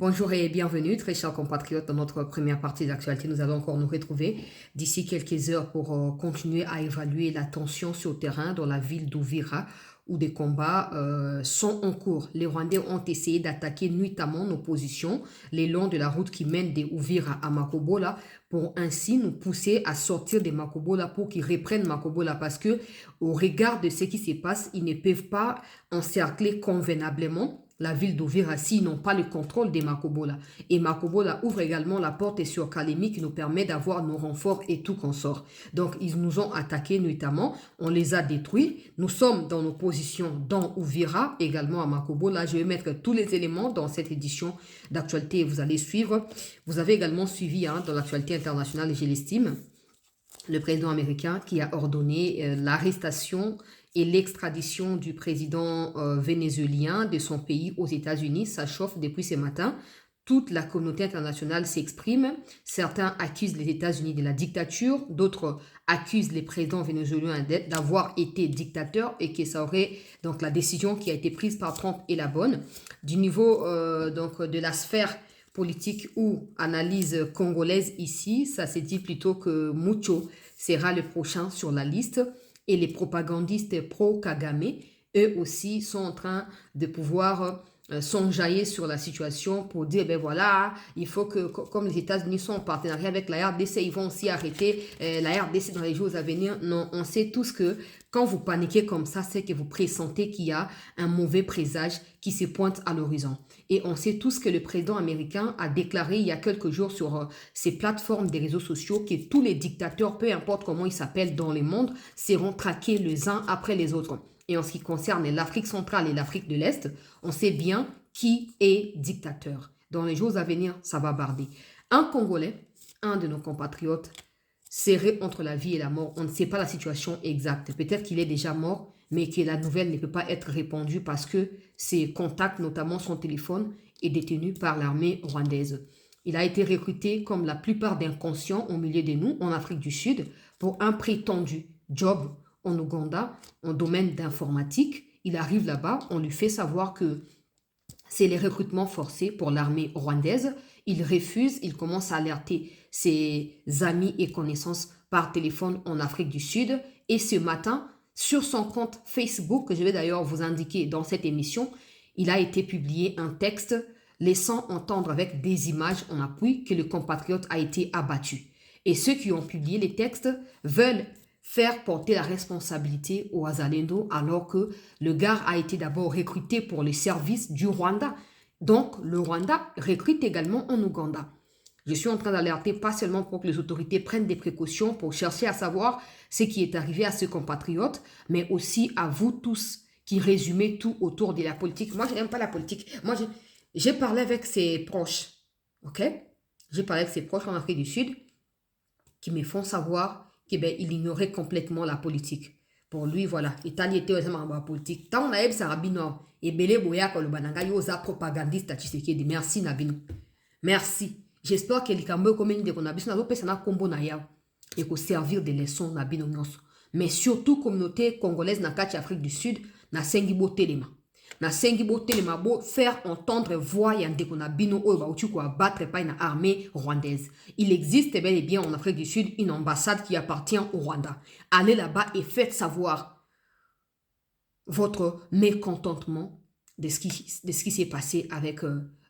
Bonjour et bienvenue, très chers compatriotes. Dans notre première partie d'actualité, nous allons encore nous retrouver d'ici quelques heures pour continuer à évaluer la tension sur le terrain dans la ville d'Ouvira où des combats sont en cours. Les Rwandais ont essayé d'attaquer nuitamment nos positions le long de la route qui mène des Ouvira à Makobola pour ainsi nous pousser à sortir de Makobola pour qu'ils reprennent Makobola parce que au regard de ce qui se passe, ils ne peuvent pas encercler convenablement la ville d'Uvira s'ils n'ont pas le contrôle des Makobola. Et Makobola ouvre également la porte sur Kalemi qui nous permet d'avoir nos renforts et tout consort. Donc ils nous ont attaqués nuitamment, on les a détruits. Nous sommes dans nos positions dans Uvira, également à Makobola. Je vais mettre tous les éléments dans cette édition d'actualité et vous allez suivre. Vous avez également suivi dans l'actualité internationale, et je l'estime, le président américain qui a ordonné l'arrestation et l'extradition du président vénézuélien de son pays aux États-Unis. Ça chauffe depuis ce matin. Toute la communauté internationale s'exprime. Certains accusent les États-Unis de la dictature, d'autres accusent les présidents vénézuéliens d'avoir été dictateurs et que ça aurait, donc la décision qui a été prise par Trump est la bonne. Du niveau donc de la sphère politique ou analyse congolaise ici, ça se dit plutôt que Mucho sera le prochain sur la liste et les propagandistes pro-Kagame, eux aussi sont en train de pouvoir s'enjailler sur la situation pour dire, ben voilà, il faut que, comme les États-Unis sont en partenariat avec la RDC, ils vont aussi arrêter la RDC dans les jours à venir. Non, on sait tous que quand vous paniquez comme ça, c'est que vous pressentez qu'il y a un mauvais présage qui se pointe à l'horizon. Et on sait tous que le président américain a déclaré il y a quelques jours sur ses plateformes des réseaux sociaux que tous les dictateurs, peu importe comment ils s'appellent dans le monde, seront traqués les uns après les autres. Et en ce qui concerne l'Afrique centrale et l'Afrique de l'Est, on sait bien qui est dictateur. Dans les jours à venir, ça va barder. Un Congolais, un de nos compatriotes, serré entre la vie et la mort. On ne sait pas la situation exacte. Peut-être qu'il est déjà mort, mais que la nouvelle ne peut pas être répandue parce que ses contacts, notamment son téléphone, est détenu par l'armée rwandaise. Il a été recruté comme la plupart d'inconscients au milieu de nous, en Afrique du Sud, pour un prétendu job en Ouganda, en domaine d'informatique. Il arrive là-bas, on lui fait savoir que c'est les recrutements forcés pour l'armée rwandaise. Il refuse, il commence à alerter ses amis et connaissances par téléphone en Afrique du Sud. Et ce matin, sur son compte Facebook, que je vais d'ailleurs vous indiquer dans cette émission, il a été publié un texte laissant entendre avec des images en appui que le compatriote a été abattu. Et ceux qui ont publié les textes veulent faire porter la responsabilité au Azalendo alors que le gars a été d'abord recruté pour les services du Rwanda. Donc, le Rwanda recrute également en Ouganda. Je suis en train d'alerter pas seulement pour que les autorités prennent des précautions pour chercher à savoir ce qui est arrivé à ce compatriote, mais aussi à vous tous qui résumez tout autour de la politique. Moi, je n'aime pas la politique. Moi, j'ai parlé avec ses proches, ok? J'ai parlé avec ses proches en Afrique du Sud qui me font savoir qu'il ignorait complètement la politique. Pour lui, voilà, Italie était dans la politique. Tant on a eu Sarabino, et Bele Boya Kolobananga, yosa propagandiste à Tshisekedi. Merci Nabino. Merci. J'espère que les Cambodges, comme une qu'on a besoin de faire un combo naya et qu'on servir de leçons Nabino nyonso. Mais surtout, communauté congolaise na kati Afrique du Sud, na sengibo telema. Na sengibo telema bo faire entendre voix ya ndeko na bino oyo bauti ko abattre par une armée rwandaise. Il existe bel et bien en Afrique du Sud une ambassade qui appartient au Rwanda. Allez là-bas et faites savoir votre mécontentement de ce qui s'est passé avec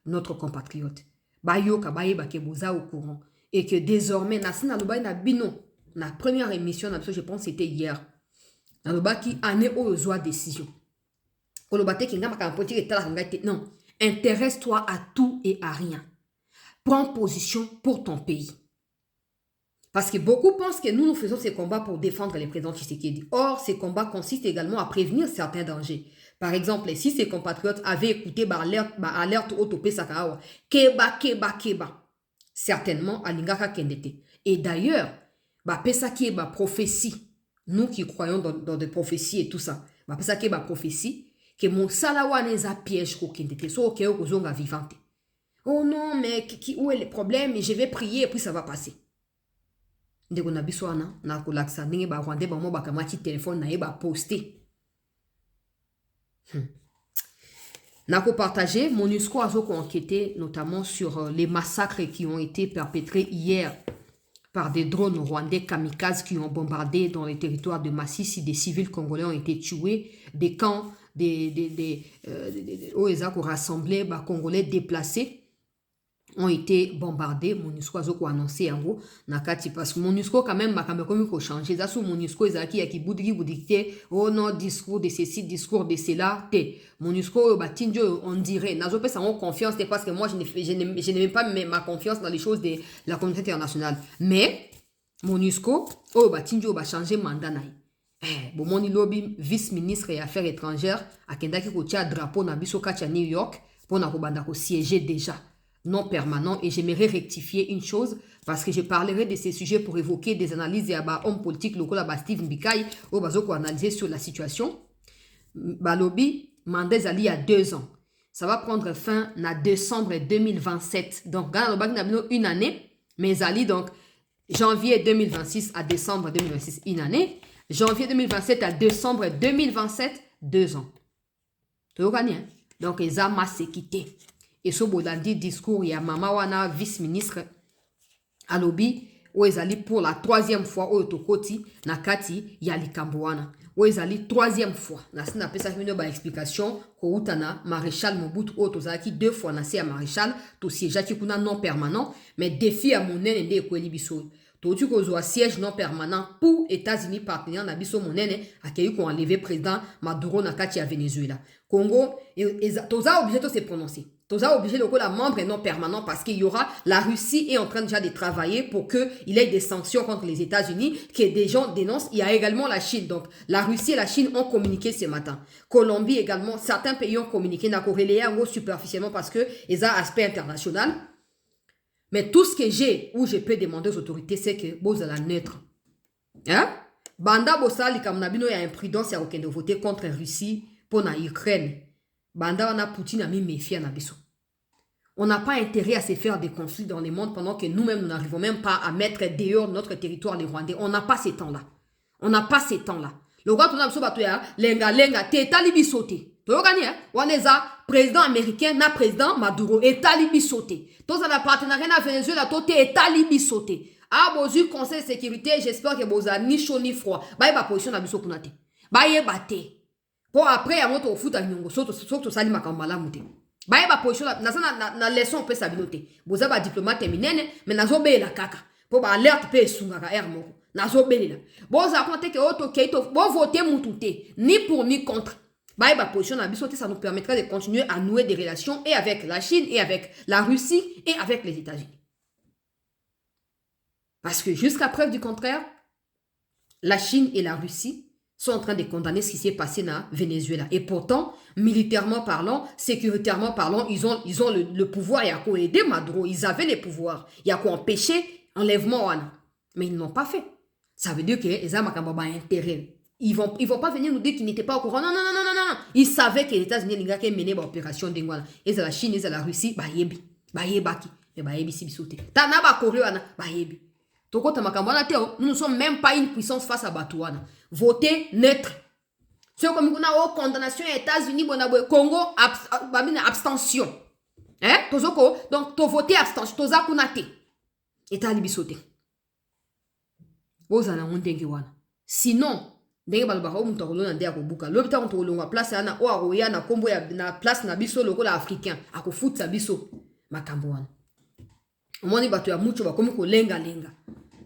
notre compatriote. Bayoka bayeba ke boza au courant et que désormais nasina loba na bino na première émission je pense c'était hier. Na loba ki ane oyo zwa décision. Non, intéresse-toi à tout et à rien. Prends position pour ton pays. Parce que beaucoup pensent que nous faisons ces combats pour défendre les présidents Tshisekedi. Or, ces combats consistent également à prévenir certains dangers. Par exemple, si ces compatriotes avaient écouté l'alerte Otopé Sakao, Keba, certainement, Alingaka Kendete. Et d'ailleurs, Pesa Keba prophétie, nous qui croyons dans des prophéties et tout ça, Pesa Keba prophétie, que mon salawa n'est pas piège au Kendete, so ok, au vivante. Oh non, mais où est le problème? Je vais prier et puis ça va passer. Ndeko na biso wana na kolakisa ndenge barwandais bango bakamati telefone na ye baposte Nako partagé, MONUSCO a enquêté notamment sur les massacres qui ont été perpétrés hier par des drones rwandais kamikazes qui ont bombardé dans les territoires de Massissi. Des civils congolais ont été tués, des camps, des rassemblés, congolais déplacés ont été bombardés. MONUSCO a annoncé en gros nakati parce que MONUSCO quand même comme il faut changer ça sous MONUSCO ezaki ya ki boudiki oh non discours de ceci discours de cela te MONUSCO batinjo on dirait nazo pesa en confiance parce que moi je n'aime pas ma confiance dans les choses de la communauté internationale mais MONUSCO batinjo ba changer mandat na bon moni lobby vice-ministre et affaires étrangères akendaki ko tia drapeau na biso kati New York pour na ko banda ko siéger déjà non permanent et j'aimerais rectifier une chose parce que je parlerai de ces sujets pour évoquer des analyses et hommes politiques locaux là Steve Mbikai au bazo pour analyser sur la situation balobi mandat ali il y a 2 ans ça va prendre fin en décembre 2027 donc dans une année mais ali donc janvier 2026 à décembre 2026 une année janvier 2027 à décembre 2027 2 ans tu vois hein? Donc ils ont massé quitté. Et ce bodandi discours, il y a Mama Wana, vice-ministre, à lobby, où ils allaient pour la 3e fois, au Tokoti, Nakati, il y a l'Ikambouana. Où ils allaient 3e fois. Nasi n'a pas ça une explication, Koutana, Maréchal Mobutu, au Tozaki, 2 fois, Nasi à Maréchal, tout siège qui kuna non permanent, mais défi à mon nene de Kwelibiso. Tout qu'on siège non permanent pour États-Unis partenaires Nabiso Monene a qui ont enlevé président Maduro Nakati à Venezuela. Congo, Toza obligé de se prononcer. Toza obligé de la membre non permanent parce qu'il y aura la Russie est en train déjà de travailler pour qu'il y ait des sanctions contre les États-Unis que des gens dénoncent. Il y a également la Chine. Donc la Russie et la Chine ont communiqué ce matin. Colombie également, certains pays ont communiqué. N'a corrélé en gros superficiellement parce que ils ont aspect international. Mais tout ce que j'ai, où je peux demander aux autorités, c'est que vous êtes neutre. Hein? Banda Bossali, comme Nabino, il y a imprudence, il y a aucun de voter contre la Russie pour la Ukraine. Banda, on a Poutine à méfier à Nabiso. On n'a pas intérêt à se faire des conflits dans le monde pendant que nous-mêmes, nous n'arrivons même pas à mettre dehors notre territoire, les Rwandais. On n'a pas ces temps-là. On n'a pas ces temps-là. Le roi, on a besoin lenga, te talibi sauté. Tu vois, on a président américain, na président Maduro, et talibi sauté. Tous en partenariat na Venezuela, tout est talibi sauté. Ah, bozu conseil de sécurité, j'espère que vous avez ni chaud ni froid. Bah, il va position na biso punate. Bah, il va te. Pour après, à monter au foot à Nyongo, sauf sali makambala mouté. Bah, il va position na leçon, on peut s'habiller. Vous avez un diplomate terminé, mais n'a pas la caca. Pour alerte, peut sungaka ermo. N'a pas la. Bon, ça compte que auto keito, bon voter moutouté, ni pour ni contre. Bah, position na biso, ça nous permettra de continuer à nouer des relations et avec la Chine, et avec la Russie, et avec les États-Unis. Parce que jusqu'à preuve du contraire, la Chine et la Russie sont en train de condamner ce qui s'est passé dans Venezuela. Et pourtant, militairement parlant, sécuritairement parlant, ils ont le pouvoir. Il y a quoi aider Maduro. Ils avaient les pouvoirs. Il y a quoi empêcher l'enlèvement. Mais ils ne l'ont pas fait. Ça veut dire qu'ils ont un intérêt. Ils vont pas venir nous dire qu'ils n'étaient pas au courant. Non. Ils savaient que les États-Unis ont mené l'opération d'Engwana. Ils ont la Chine, ils ont la Russie. Bah yebi. Bah yebaki. Bah yebi si bisoté. T'as ba Corée. Bah yebi. Nous ne sommes même pas une puissance face à Batouana. Votez neutre. C'est comme nous avons condamnation aux États-Unis, Congo, abstention. Hein? Donc, tu votes abstention. Tu as voté. Et tu as libisoté. Vous avez un dengue. Sinon, ndenge balobaka o mutu akolona nde akobuka lobi ntango tokolonga place ana o akoya na nkombo na place na biso lokola africain akofutisa biso makambo wana omoni bato ya mucho bakomi kolenga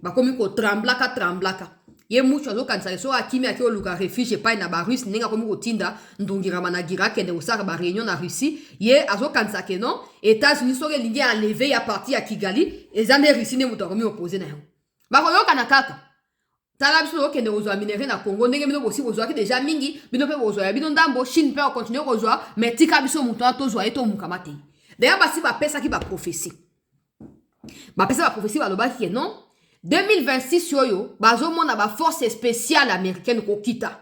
bakomi kotremblaka ye mucho azokanisa so akimi aki oluka refuge epai na barusse ndenge akomi kotinda ndongirama na gira akende kosala baréunion na Russie ye azokanisa ke non États-Unis soki elingi enleve ya parti ya Kigali eza nde Russie nde moto akomi opose na yango bakoyokana kaka tala biso okende kozwa minere na Congo ndenge bino bosi bozwaki déjà mingi bino pe bozwa ya bino ndambo Chine pe continuer kozwa mais tika biso muto atozwa eto mukamate d'ailleurs basi bapesaki baprophétie balobaki ke non 2026 yoyo bazomona ba force spéciale américaine kokita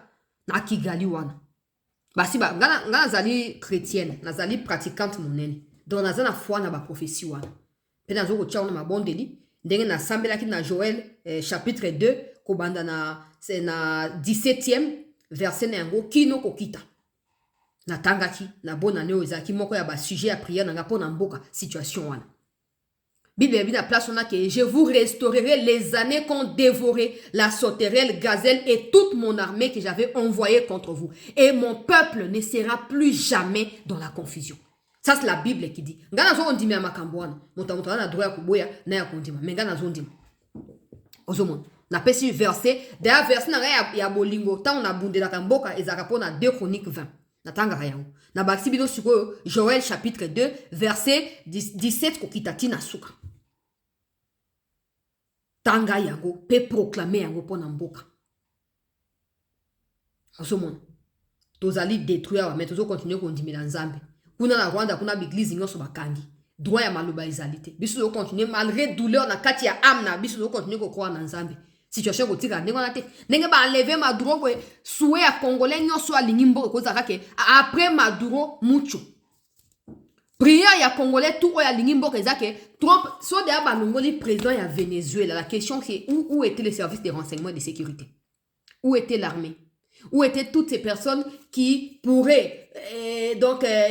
na Kigali wana basi ngana nazali chrétienne nazali pratiquante monene donc nazana foi na baprophétie wana pe nazo kotia na mabondeli ndenge na sambelaki na Joël chapitre 2 kobanda na 17e verset na yango kino kokita Na tangaki, na bonne année ozaki, moko ya ba sujet à prière, na po na mboka, situation wana. Bible dit la place on a que je vous restaurerai les années qu'ont dévoré la sauterelle, gazelle et toute mon armée que j'avais envoyée contre vous. Et mon peuple ne sera plus jamais dans la confusion. Ça c'est la Bible qui dit. Ngana zo ondimi ya makambo wana. Motamuta na droit ya kuboya na ya kondima. Mais ngana zo ondimi. Ozomon. Na pesi verset. D'ailleurs verset na ya bolingo. Ta on a bundé la kamboka ezaka pona 2 Chroniques 20. Natanga yango. Na baksi bino siko Joël chapitre 2 verset 17 kokitati na suka. Tanga yango pe proclamer yango pona mboka. Osomona. Tozali détruire mais tozo continuer kondimela nzambe. Kuna na Rwanda kuna biglize nyonso bakangi. Droit ya maloba ezalité. Biso zo continuer malgré douleur na kati ya âme na biso zo continuer ko croire na nzambe. Situation ko tika ndenge na te. Ndenge ba enlever Maduro ko souhait ya congolais nyonso alingi mboka ko zaka ke après Maduro mucho. Prière ya congolais tout oya lingi mboka ezake Trump so de ba ngoli président ya Venezuela. La question c'est où étaient les services de renseignement et de sécurité? Où était l'armée? Où étaient toutes ces personnes qui pourraient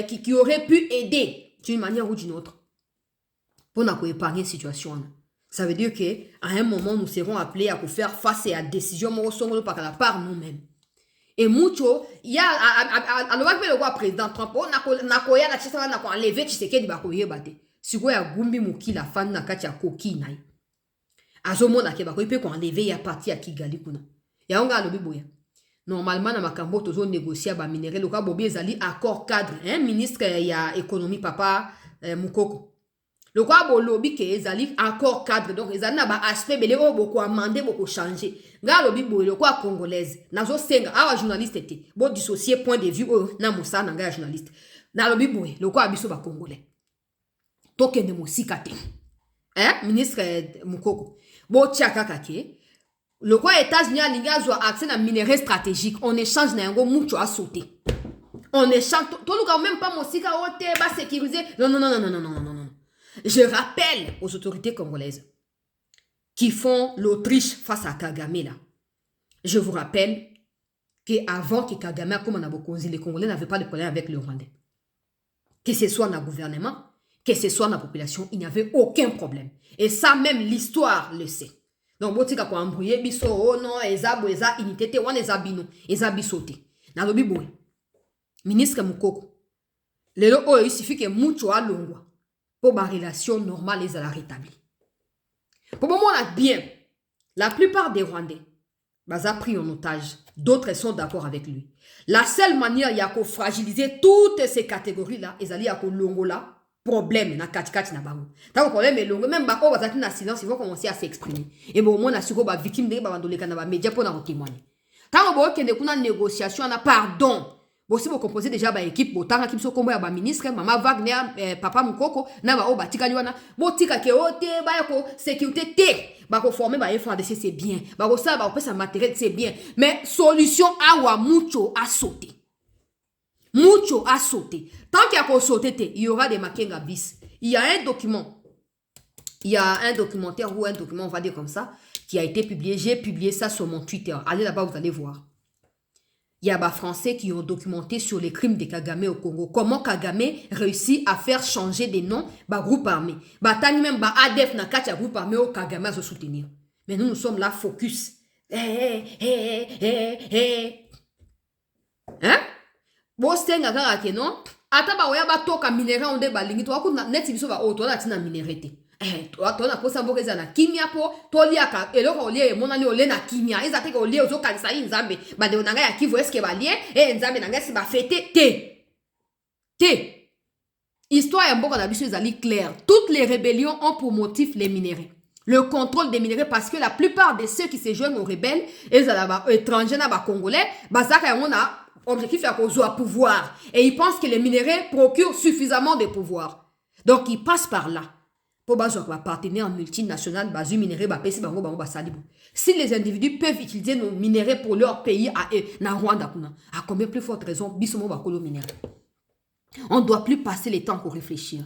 qui auraient pu aider d'une manière ou d'une autre pour épargner la situation? Ça veut dire qu'à un moment, nous serons appelés à faire face à la décision par la part nous-mêmes. Et mucho, il y a le président Trump, on a enlevé Tshisekedi bakoye bate. Siko ya gumbi muki la fan na kati ya koki nai. Azomona ke bakoye pe ko enlevé ya parti ya Kigali kuna. Ya onga lobi boya. Normalement, na makambo tozo négocier ba minerai loka bobi ezali accord cadre, ministre ya économie papa Mukoko. Le quoi bo lobby ke ezali accord cadre donc ezali na ba aspect belé o boko amender boko changer. Nga lobby bo le quoi congolaise. Nazo senga awa journaliste te. Bo dissocier point de vue o na musa na nga journaliste. Na lobby bo le quoi biso ba congolais. Tokende mosika te. Ministre Mukoko. Bo tiaka kake. Le quoi États-Unis a l'ingaz accès à minerais stratégiques. On échange na yango mucho a sauté. On échange. Tout le cas même pas mosika ote ba sécuriser. Non. Je rappelle aux autorités congolaises qui font l'Autriche face à Kagame là. Je vous rappelle qu'avant que Kagame, comme on a beaucoup dit, les Congolais n'avaient pas de problème avec le Rwandais. Que ce soit dans le gouvernement, que ce soit dans la population, il n'y avait aucun problème. Et ça même l'histoire le sait. Donc, si vous embrouillé, biso, oh non, eza unité, te wan eza bino, eza bisote. Na lobi boy. Ministre Mukoko. Lelo oh, il suffit que mucho a longwa. Pour ma relation normale, les à la rétablir. Pour le moment, on a bien. La plupart des Rwandais, bah, a pris en otage. D'autres sont d'accord avec lui. La seule manière, il y a qu'à fragiliser toutes ces catégories-là, et il y a qu'à longola. Problème na kati na bango. Tant que problème est long, même bako bazati na silence, ils vont commencer à s'exprimer. Et bon, moi na siko ba victime de ba bandoleka na ba média pour na témoigner. Tant que bo kende kuna négociation na pardon. Bon si vous composez déjà ba équipe, bo tanga kimso kombo ya ba ministre, maman Wagner, papa Mukoko, na ba o batika liwana. Bo tika ke ote ba yako sécurité te. Ba ko former ba FARDC c'est bien. Ba ko ça ba pesa matériel c'est bien. Mais solution awa mucho a sauté. Mucho a sauté. Tant qu'il y a sauté, il y aura des makenga bis. Il y a un document. Il y a un documentaire ou un document, on va dire comme ça, qui a été publié. J'ai publié ça sur mon Twitter. Allez là-bas, vous allez voir. Il y a des Français qui ont documenté sur les crimes de Kagame au Congo. Comment Kagame réussit à faire changer des noms bah groupe armé. Bah tani même bah ADF na katia groupe armé au Kagame à se soutenir. Mais nous sommes là focus. Hein? Bo stenga kaka ke non ata ba oya ba toka minerai onde ba lingi to aku net biso ba oto na tina minerai te to na kosa mboka za na kimia po to liaka eloko olie mona ni ole na kimia ezate ke olie ozo kanisa nzambe ba de onanga ya kivu eske ba lie nzambe nanga si ba fete te histoire ya mboka na biso ezali claire. Toutes les rébellions ont pour motif les minerais, le contrôle des minerais, parce que la plupart de ceux qui se joignent aux rebelles étrangers na ba congolais bazaka yango na objectif est à pouvoir. Et ils pensent que les minerais procurent suffisamment de pouvoir. Donc, ils passent par là. Pour les partenaires multinationaux, si les individus peuvent utiliser nos minerais pour leur pays à Rwanda, à combien plus forte raison, on ne doit plus passer le temps pour réfléchir.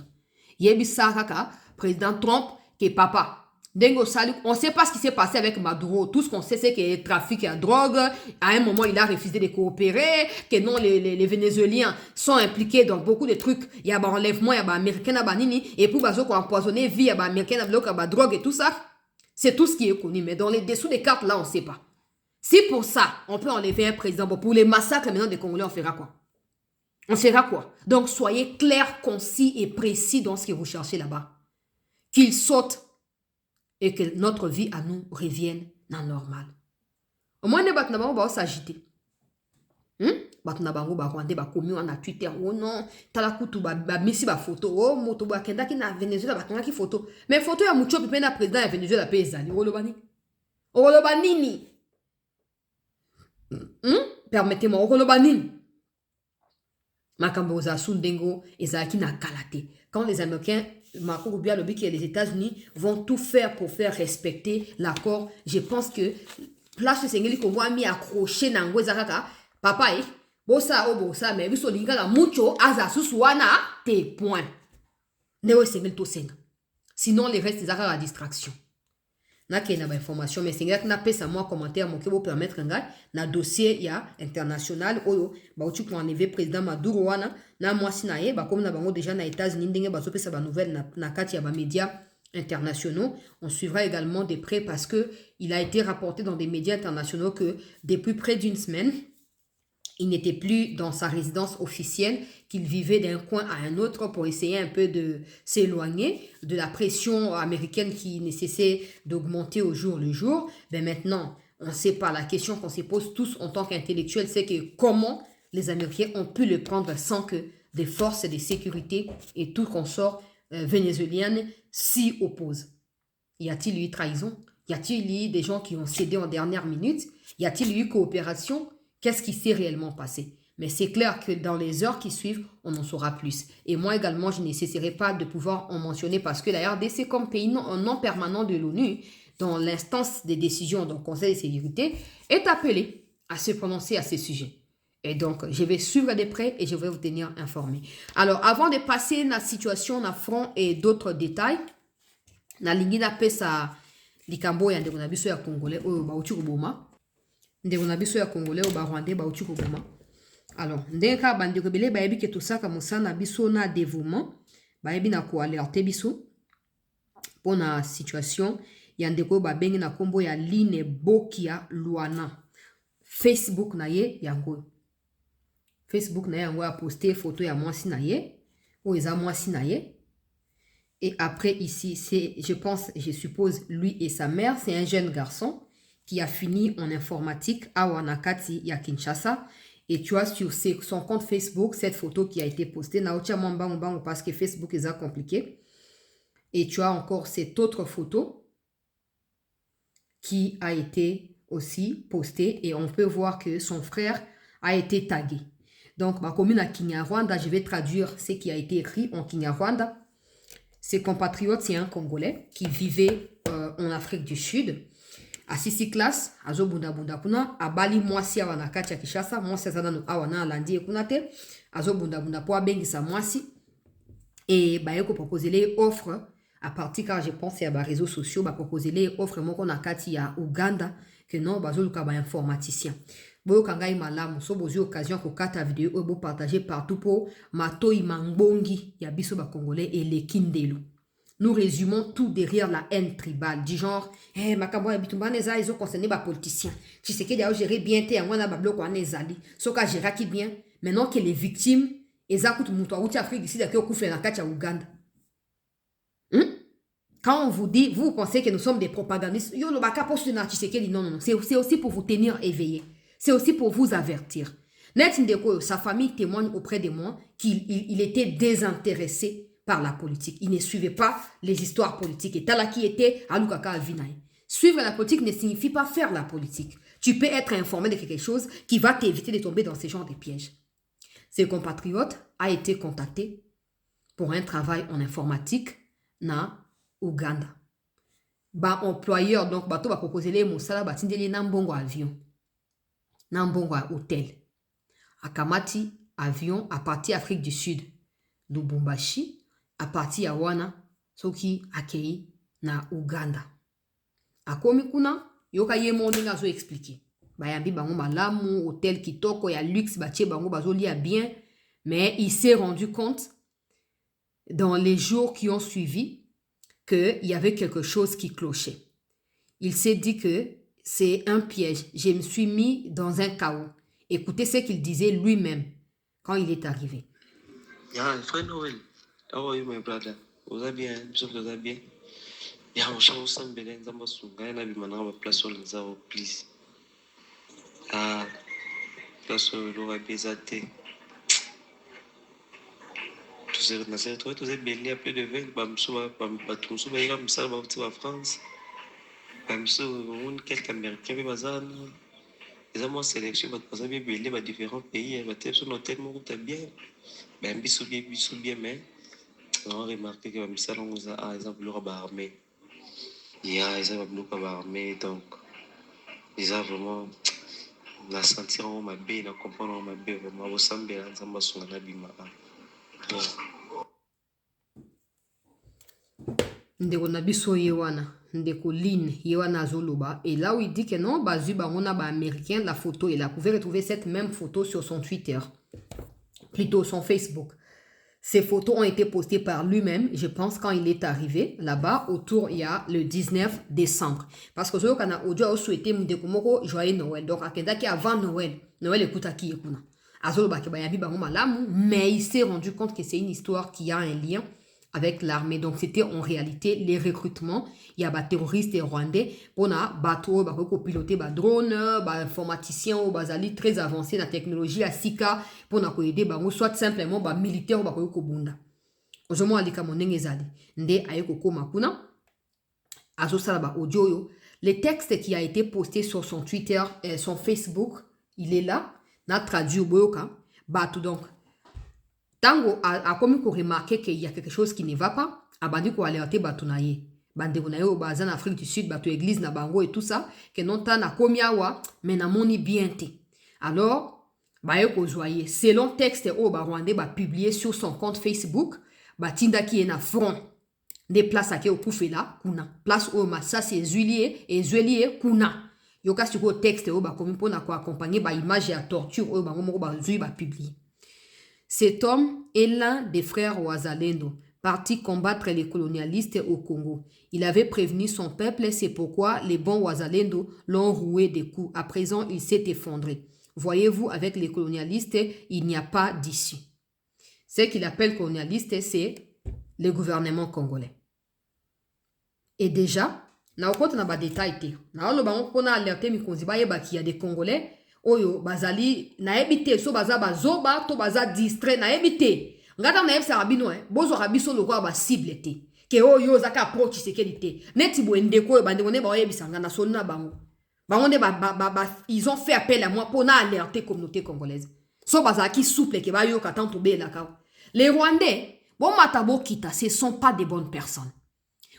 Président Trump, que papa, Dengo Sali, on ne sait pas ce qui s'est passé avec Maduro. Tout ce qu'on sait, c'est qu'il y a trafic à drogue. À un moment, il a refusé de coopérer. Que non, les Vénézuéliens sont impliqués dans beaucoup de trucs. Il y a un enlèvement, il y a un américain, il y a nini. Et pour qu'on a empoisonné vie, il y a un américain, il y a drogue et tout ça. C'est tout ce qui est connu. Mais dans les dessous des cartes, là, on ne sait pas. Si pour ça, on peut enlever un président, bon, pour les massacres maintenant des Congolais, on fera quoi? On fera quoi? Donc, soyez clairs, concis et précis dans ce que vous cherchez là-bas. Qu'ils sautent et que notre vie à nous revienne dans le normal. Au moins, les gens vont s'agiter. Batnabango Rwandais commis on a Twitter. Oh non, talakutu misi ba photo. Oh, moto ba kenda ki na Venezuela ba ki photo. Mais photo ya mucho pipe na président ya Venezuela pe ezali. Olobani. Olobanini. Permettez-moi, Olobanini. Makambo za sundengo ezaki na kalate. Quand les Américains Marco Rubio lobby que les États-Unis vont tout faire pour faire respecter l'accord. Je pense que place Sengeli Congo a mis accroché dans Ngwezakaka. Papa, bossa, mais biso linga la mucho aza susuana te point. Newe Sengeli to senga. Sinon, les restes des à distraction. Na ke na ba information mais Sengeli na pesa moi commentaire mon ke bo permettre nga na dossier ya international oyo ba uti ko enlever président Maduro wana na moi sinaye ba comme na bango déjà na États-Unis ndenge ba pesa ba nouvelle na kati ya ba médias internationaux. On suivra également de près parce que il a été rapporté dans des médias internationaux que depuis près d'une semaine il n'était plus dans sa résidence officielle, qu'il vivait d'un coin à un autre pour essayer un peu de s'éloigner de la pression américaine qui nécessitait d'augmenter au jour le jour. Ben maintenant, on ne sait pas. La question qu'on se pose tous en tant qu'intellectuels, c'est que comment les Américains ont pu le prendre sans que des forces de sécurité et tout consort vénézuélien s'y opposent. Y a-t-il eu trahison? Y a-t-il eu des gens qui ont cédé en dernière minute? Y a-t-il eu coopération? Qu'est-ce qui s'est réellement passé? Mais c'est clair que dans les heures qui suivent, on en saura plus. Et moi également, je n'essaierai pas de pouvoir en mentionner parce que la RDC, comme pays non permanent de l'ONU, dans l'instance des décisions du Conseil de sécurité, est appelé à se prononcer à ce sujet. Et donc, je vais suivre de près et je vais vous tenir informé. Alors, avant de passer à la situation na front et d'autres détails, na lingi na pesa likambo ya ndeko na biso ya Congolais oyo bauti koboma. Ndeko na biso ya Congolais oyo ba Rwandais bauti koboma. Alors, ndeka bandeko bele bayebi ke tosaka mosana biso na dévouement, bayebi na ko alerter biso pour na situation ya ndeko ba bengi na kombo ya Line Bokia Luana. Facebook na ye yango. Facebook na ye yango a posté photo ya mwasi na ye, ou eza mwasi na ye. Et après ici, c'est, je pense, je suppose, lui et sa mère, c'est un jeune garçon qui a fini en informatique à Wanakati, à Kinshasa. Et tu vois sur son compte Facebook, cette photo qui a été postée, parce que Facebook est compliqué. Et tu as encore cette autre photo qui a été aussi postée. Et on peut voir que son frère a été tagué. Donc, ma commune à Kinyarwanda, je vais traduire ce qui a été écrit en Kinyarwanda. Ses compatriotes, c'est un Congolais qui vivait en Afrique du Sud. À Sisi classe, à Zobunda Bunda Kuna, à Bali Mwasi awana kati ya Kishasa, Mwasi azana awana alandi ekunate, à Zobunda Bunda po abengisa Mwasi. Et bah yoko proposer les offres à partir car je pense à les réseaux sociaux, bah proposer les offres moko na kati ya Uganda que non bazoluka ba informaticien. Boyo kangai malamu so bozi occasion ko kata vidéo ou bo partager partout pour matoi mangbongi ya biso ba congolais et les kindelu. Nous résumons tout derrière la haine tribale du genre makambo ya bitumba neza ils ont concerné ba politiciens. Tu sais que d'ailleurs gérer bien té ngwana ba bloko anezali. Soka gérer qui bien maintenant que les victimes ezakutu muto auti Afrique d'ici d'accord kufela na kati ya Uganda. Quand on vous dit, vous pensez que nous sommes des propagandistes. Yo no baka poste na Tshisekedi non. C'est aussi pour vous tenir éveillés. C'est aussi pour vous avertir. Net Ndeko, sa famille témoigne auprès de moi qu'il était désintéressé par la politique. Il ne suivait pas les histoires politiques. Et Talaki était Alukaka Avinaï. Suivre la politique ne signifie pas faire la politique. Tu peux être informé de quelque chose qui va t'éviter de tomber dans ce genre de pièges. Ses compatriotes a été contacté pour un travail en informatique na Uganda. Ba employeur donc bato ba proposer les mosala batindeli na mbongo avion. Na mbongo hôtel. Akamati avion à partir Afrique du Sud. Lubumbashi à partir ya wana soki akei na Uganda. Akomi kuna, yoka ye monde nga zo expliquer. Bayambi bango malamu, hôtel kitoko, ya luxe, batie bango bazo lia bien. Mais il s'est rendu compte, dans les jours qui ont suivi, qu'il y avait quelque chose qui clochait. Il s'est dit que c'est un piège. Je me suis mis dans un chaos. Écoutez ce qu'il disait lui-même quand il est arrivé. Yeah, frère Noël. How are you, my brother? Vous allez bien? Vous allez bien? Yeah, on change ensemble. Ben, nous avons souvent na bimana ba place sur les arbres, please. Ah, place sur le roi Bézate. Tous ces belés à plus de 20, bamsou, bambatumsou, bamsou, bamsou, en France. Bamsou, quelques Américains, bazan. Les amours sélection, parce que belé, bah différents pays, bah t'es sur notre tête, mon groupe bien. Ben, bisou bien, mais. On a remarqué que ça, on a exemple le rabat armé. Il y a exemple le rabat armé, donc ils ont vraiment la sentir en ma baie, la comprendre en ma baie, vraiment au sambe, ensemble sur la bima. Ndeko na biso yewana, ndeko Lynn yewana azoloba, et là où il dit que non, bazu bangona ba américain, la photo, il a pouvait retrouver cette même photo sur son Twitter, plutôt son Facebook. Ces photos ont été postées par lui-même, je pense, quand il est arrivé là-bas, autour, il y a le 19 décembre. Parce que ce qu'on a audio a souhaité Mdekomoko joyeux Noël. Donc, à Kendaki avant Noël, Noël écoute à qui écoute. Mais il s'est rendu compte que c'est une histoire qui a un lien avec l'armée. Donc, c'était en réalité les recrutements. Il y a des terroristes rwandais. On a bateau, piloter des drones, des informaticiens, des très avancés dans la technologie à Sika, pour aider, soit simplement des militaires. Le texte qui a été posté sur son Twitter, son Facebook, il est là. Na traduit au boyoka. Donc, tango a commis qu'on remarquer qu'il y a quelque chose qui ne va pas, a bandi ko alerter batunaye. Bande ko na yo baza en Afrique du Sud, batu église na bango et tout ça, que non ta na komi awa, mais na moni bien te. Alors, ba yo ko joyer. Selon texte o ba Rwandais ba publié sur son compte Facebook, ba tinda ki na front des places à ke okufe là, kuna. Place o ma ça c'est Zulier et Zulier kuna. Yoka sur le texte o ba komi pona ko accompagner ba image à torture o ba ngo ba zui ba publier. Cet homme est l'un des frères Wazalendo, parti combattre les colonialistes au Congo. Il avait prévenu son peuple, c'est pourquoi les bons Wazalendo l'ont roué des coups. À présent, il s'est effondré. Voyez-vous, avec les colonialistes, il n'y a pas d'issue. Ce qu'il appelle colonialiste, c'est le gouvernement congolais. Et déjà, na okota na ba détail te. Na olo bango kona alerter mi konzi ba yeba ki ya des Congolais oyo bazali na ebite so baza bazoba to baza distrait na ebite. Ngata na ebisa rabino bozo rabiso lokwa ba cible te. Ke oyo zaka approach sécurité. Neti bo ndeko oyo bande ngone ba yebisa ngana so na bango. Bango ils ont fait appel à moi pour na alerter communauté congolaise. So baza ki souple ke ba yo ka tanto be la ka. Les Rwandais, bon matabo kita, ce sont pas des bonnes personnes.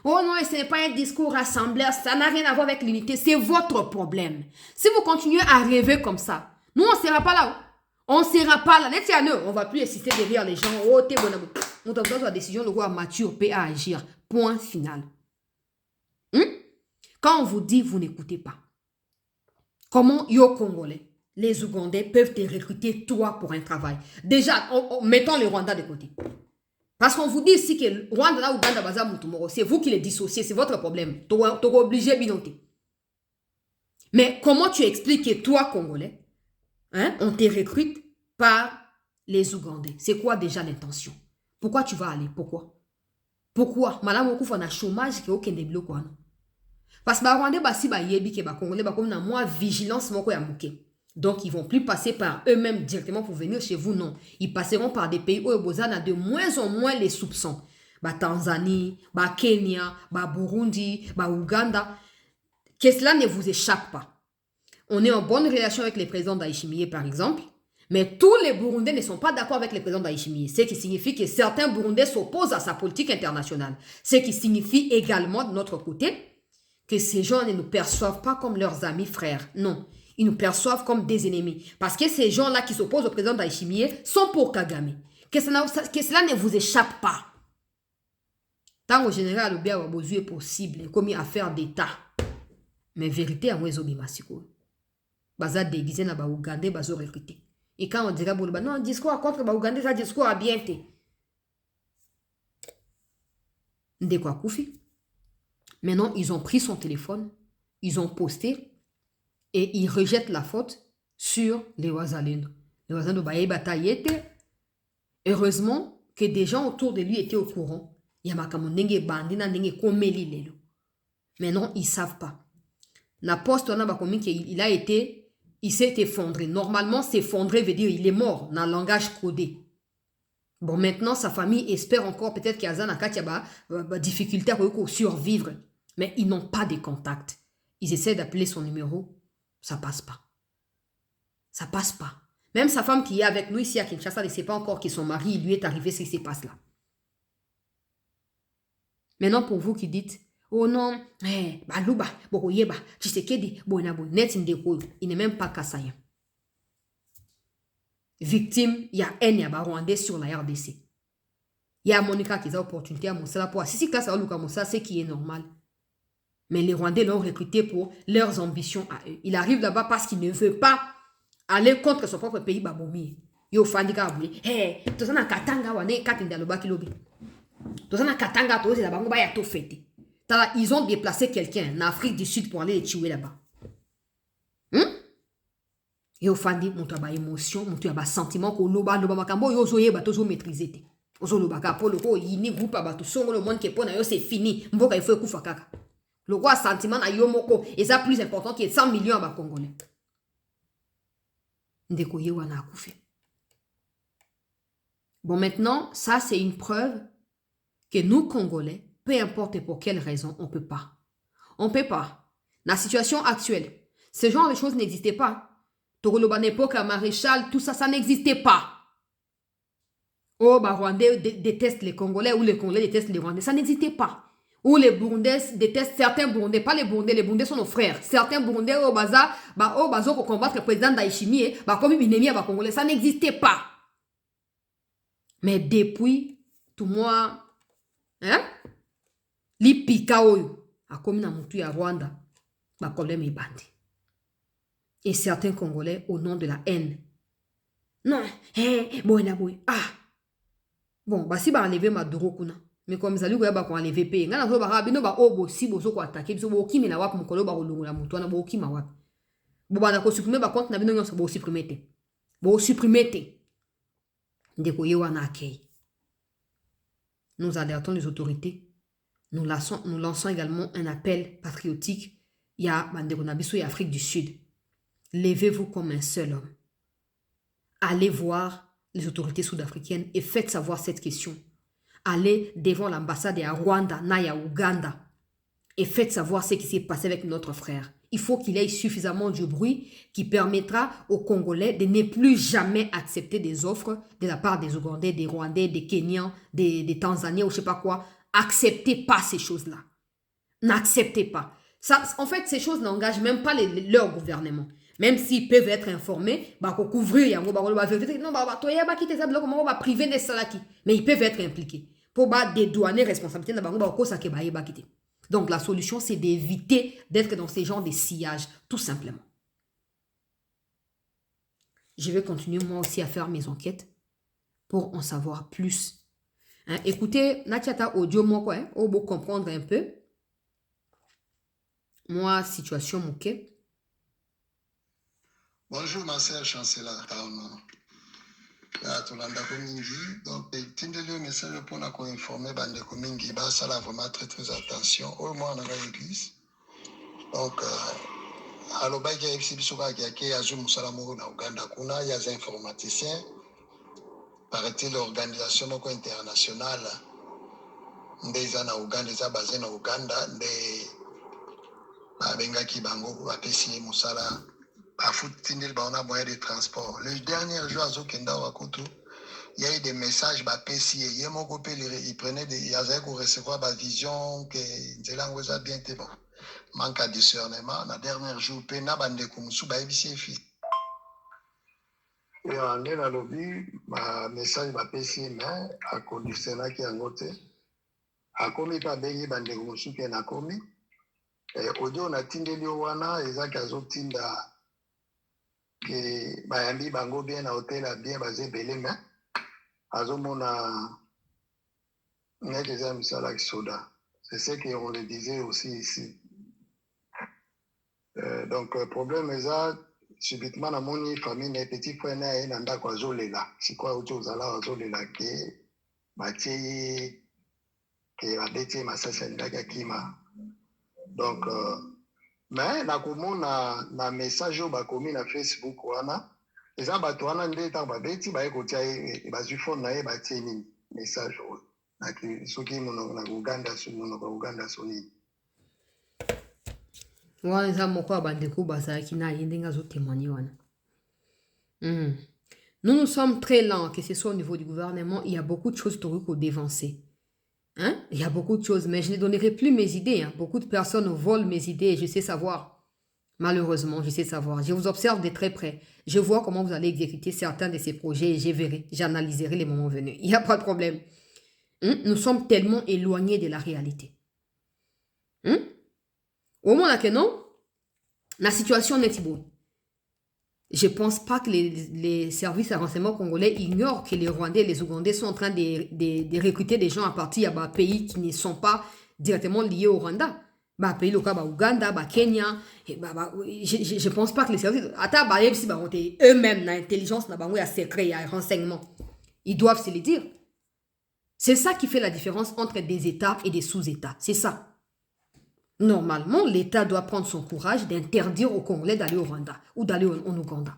Oh non, ce n'est pas un discours rassembleur, ça n'a rien à voir avec l'unité, c'est votre problème. Si vous continuez à rêver comme ça, nous on ne sera pas là. On ne sera pas là. On ne va plus insister derrière les gens. Oh, t'es bon. On doit avoir la décision de voir mature, paix à agir. Point final. Quand on vous dit, vous n'écoutez pas. Comment yo Congolais, les Ougandais peuvent te recruter toi pour un travail? Déjà, mettons les Rwandais de côté. Parce qu'on vous dit ici que Rwanda, Ouganda, Baza, Moutoumoro, c'est vous qui les dissociez, c'est votre problème. Tu es obligé de binoter. Mais comment tu expliques que toi, Congolais, on te recrute par les Ougandais? C'est quoi déjà l'intention? Pourquoi tu vas aller? Pourquoi? Madame Okouf, on a chômage qui est aucun déblo quoi. Parce que les Rwandais, si les Congolais, ils ont moins vigilance, donc, ils ne vont plus passer par eux-mêmes directement pour venir chez vous, non. Ils passeront par des pays où ils ont de moins en moins les soupçons. Tanzanie, Kenya, Burundi, Ouganda. Que cela ne vous échappe pas. On est en bonne relation avec les présidents d'Aïchimiye, par exemple, mais tous les Burundais ne sont pas d'accord avec les présidents d'Aïchimiye. Ce qui signifie que certains Burundais s'opposent à sa politique internationale. Ce qui signifie également, de notre côté, que ces gens ne nous perçoivent pas comme leurs amis frères. Non. Ils nous perçoivent comme des ennemis. Parce que ces gens-là qui s'opposent au président d'Aïchimiye sont pour Kagame. Que cela ne vous échappe pas. Tant au général, le bien est possible, comme affaire d'État. Mais vérité, à moi, ils ont bimasiko. Baza déguisé na ba Ougandais, bazo recruté. Et quand on dirait, non, discours contre ba Ougandais, ça discours à bien fait. Ndekwa Koufi. Maintenant, ils ont pris son téléphone, ils ont posté et ils rejettent la faute sur les Wazalendo. Les Wazalendo, bah, bataillete. Heureusement que des gens autour de lui étaient au courant. Yamakamonenge bandina nenge komeli lelo. Maintenant, ils ne savent pas. La poste, il a été, il s'est effondré. Normalement, s'effondrer veut dire il est mort dans le langage codé. Bon, maintenant, sa famille espère encore peut-être qu'il y a des difficultés à survivre. Mais ils n'ont pas de contact. Ils essaient d'appeler son numéro. Ça passe pas. Ça passe pas. Même sa femme qui est avec nous ici à Kinshasa ne sait pas encore que son mari lui est arrivé ce qui se passe là. Maintenant, pour vous qui dites, oh non, balouba, bokoyeba, Tshisekedi, net il n'est même pas Kassayan. Victime, il y a un Rwandais sur la RDC. Il y a Monica qui a l'opportunité à Moussala pour assister classe à Luka Moussa, c'est qui est normal. Mais les Rwandais l'ont recruté pour leurs ambitions à eux. Il arrive là-bas parce qu'il ne veut pas aller contre son propre pays, Baboumi. Yo fandika abuli. Hey, tozana katanga wane katinda lobaki lobi. Tozana katanga toze la bango ba ya to fete. Ils ont déplacé quelqu'un en Afrique du Sud pour aller les tuer là-bas. Yo fandi monto ba émotion, monto ba sentiment ko loba makambo yo zoye ba tozo maîtriser te. Ozo loba ka polo ko yini groupe ba to songo le monde ke pona yo c'est fini. Mboka il faut kufa kaka. Le roi sentiment na yo moko et ça plus important que 100 millions à Congolais. Ndeko ye wana akufi. Bon, maintenant, ça c'est une preuve que nous Congolais, peu importe pour quelle raison, on peut pas. On peut pas. La situation actuelle, ce genre de choses n'existait pas. Togoloban époque, maréchal, tout ça, ça n'existait pas. Oh, bah, Rwandais détestent les Congolais ou les Congolais détestent les Rwandais. Ça n'existait pas. Ou les Burundais détestent certains Burundais, pas les Burundais sont nos frères. Certains Burundais au Baza, pour combattre le président d'Aïchimi, comme une ennemie à Congolais, ça n'existait pas. Mais depuis, tout moi, hein? Li pika oyo, a commis na mutu ya Rwanda, problème est bandi. Et certains Congolais, au nom de la haine. Non, Bon, si ba enlever Maduro kuna. Mais comme ça, lui, ba ko enlever pe. Ngana zo ba bino ba obo si bozo ko attaquer, biso bo kimi na wap mukolo ba kolongola mutu na bo kimi wap. Bo ba na ko supprimer ba compte na bino nyonso bo supprimer te. Bo supprimer te. Ndeko ye wana akei. Nous alertons les autorités. Nous lançons également un appel patriotique. Il y a Bandeko Nabiso et Afrique du Sud. Levez-vous comme un seul homme. Allez voir les autorités sud-africaines et faites savoir cette question. Allez devant l'ambassade à Rwanda, Naya, Ouganda et faites savoir ce qui s'est passé avec notre frère. Il faut qu'il ait suffisamment de bruit qui permettra aux Congolais de ne plus jamais accepter des offres de la part des Ougandais, des Rwandais, des Kenyans, des Tanzaniens ou je sais pas quoi. Acceptez pas ces choses-là. N'acceptez pas. Ça, en fait, ces choses n'engagent même pas leur gouvernement. Même s'ils peuvent être informés, couvrir, priver des salaki. Mais ils peuvent être impliqués. Pour dédouaner responsabilité, donc la solution, c'est d'éviter d'être dans ces genres de sillage, tout simplement. Je vais continuer moi aussi à faire mes enquêtes pour en savoir plus. Hein, écoutez, Nachata audio moi quoi, pour comprendre un peu. Moi, situation mouké. Bonjour, ma sœur chancelière. Tolanda Komingi. Donc, tindeli un message pour nous informer Bande Komingi. Ça là vraiment très très attention. Au moins, on a l'église. Donc, à l'obéi, il y a aussi des Azum Salamou na Uganda. Kuna, il y a des informaticiens. Paraît-il, l'organisation internationale des na Uganda, des basés na Uganda, des Bengaki Bango, Bapesi Moussala. On a moyen de transport. Le dernier jour à Zokenda Wakutu, il y a eu des messages BAPESI. Il prenait des. Il y avait pour recevoir ma vision que Nzelang vous a bien été bon. Manque à discernement. Le dernier jour, Pena Bande Kumsu, BABCFI. Et en est dans le lobby, ma message BAPESI, mais à conditionner qui est en côté. A commis pas Bengi Bande Kumsu qui est en commis. audio na tindeli wana ezaki azotinda ke bayambi bango bien na hotel ya bien baza ebele me azomona neti eza misala kisoda. C'est ce qu'on le disait aussi ici. Donc problème eza subitement namoni famille na petit frère na ye na ndako azolela sikoyo auti ozala azolela ke batie ye ke babeti ye masasi alingaki akima. Donc mais nakomona na message oyo bakomi na Facebook wana eza bato wana nde ntango babeti baye kotia ye bazwi phone na ye batie nini message oyo soki monoko na Uganda monoko ya Uganda so nini wana eza moko ya bandeko bazalaki na ye ndenge azotémoigne wana. Nous sommes très lents, que ce soit au niveau du gouvernement, il y a beaucoup de choses pour dévancer. Hein? Il y a beaucoup de choses, mais je ne donnerai plus mes idées. Hein. Beaucoup de personnes volent mes idées et je sais savoir. Malheureusement, je sais savoir. Je vous observe de très près. Je vois comment vous allez exécuter certains de ces projets et je verrai, j'analyserai les moments venus. Il n'y a pas de problème. Nous sommes tellement éloignés de la réalité. Au moins, là que non, la situation n'est pas bonne. Je ne pense pas que les services de renseignement congolais ignorent que les Rwandais et les Ougandais sont en train de recruter des gens à partir de pays qui ne sont pas directement liés au Rwanda. Pays locaux, Ouganda, Kenya. Je ne pense pas que les services... Eux-mêmes, l'intelligence, il y a secret, il y a renseignement. Ils doivent se le dire. C'est ça qui fait la différence entre des États et des sous-États. C'est ça. Normalement, l'État doit prendre son courage d'interdire aux Congolais d'aller au Rwanda ou d'aller en Ouganda.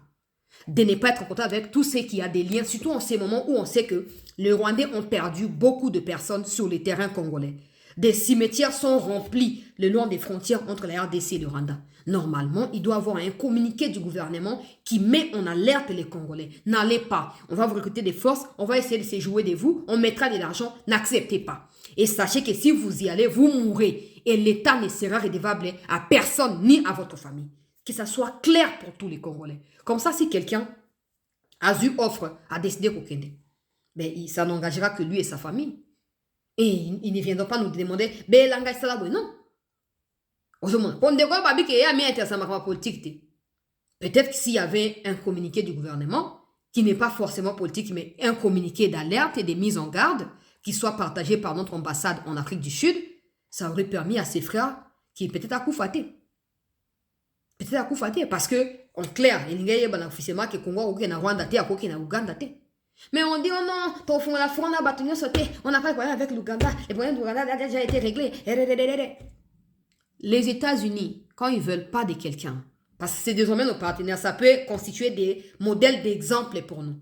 De ne pas être en contact avec tous ceux qui ont des liens, surtout en ces moments où on sait que les Rwandais ont perdu beaucoup de personnes sur les terrains congolais. Des cimetières sont remplis le long des frontières entre la RDC et le Rwanda. Normalement, il doit y avoir un communiqué du gouvernement qui met en alerte les Congolais. N'allez pas. On va vous recruter des forces, on va essayer de se jouer de vous, on mettra de l'argent, n'acceptez pas. Et sachez que si vous y allez, vous mourrez. Et l'État ne sera redevable à personne ni à votre famille. Que ça soit clair pour tous les Congolais. Comme ça, si quelqu'un a eu offre à décider qu'Okende, ben, ça n'engagera que lui et sa famille. Et ils ne viendront pas nous demander, ben, l'engagement, ça là, non. Peut-être que s'il y avait un communiqué du gouvernement, qui n'est pas forcément politique, mais un communiqué d'alerte et de mise en garde, qui soit partagé par notre ambassade en Afrique du Sud, ça aurait permis à ses frères qui peut-être à Koufaté. Peut-être à Koufaté, parce que, en clair, il y a un officiellement qui est Congo, qui est Rwanda, qui est Ouganda. Mais on dit, oh non, on n'a pas de problème avec l'Ouganda, les problèmes de l'Ouganda ont déjà été réglés. Les États-Unis, quand ils ne veulent pas de quelqu'un, parce que c'est désormais nos partenaires, ça peut constituer des modèles d'exemple pour nous.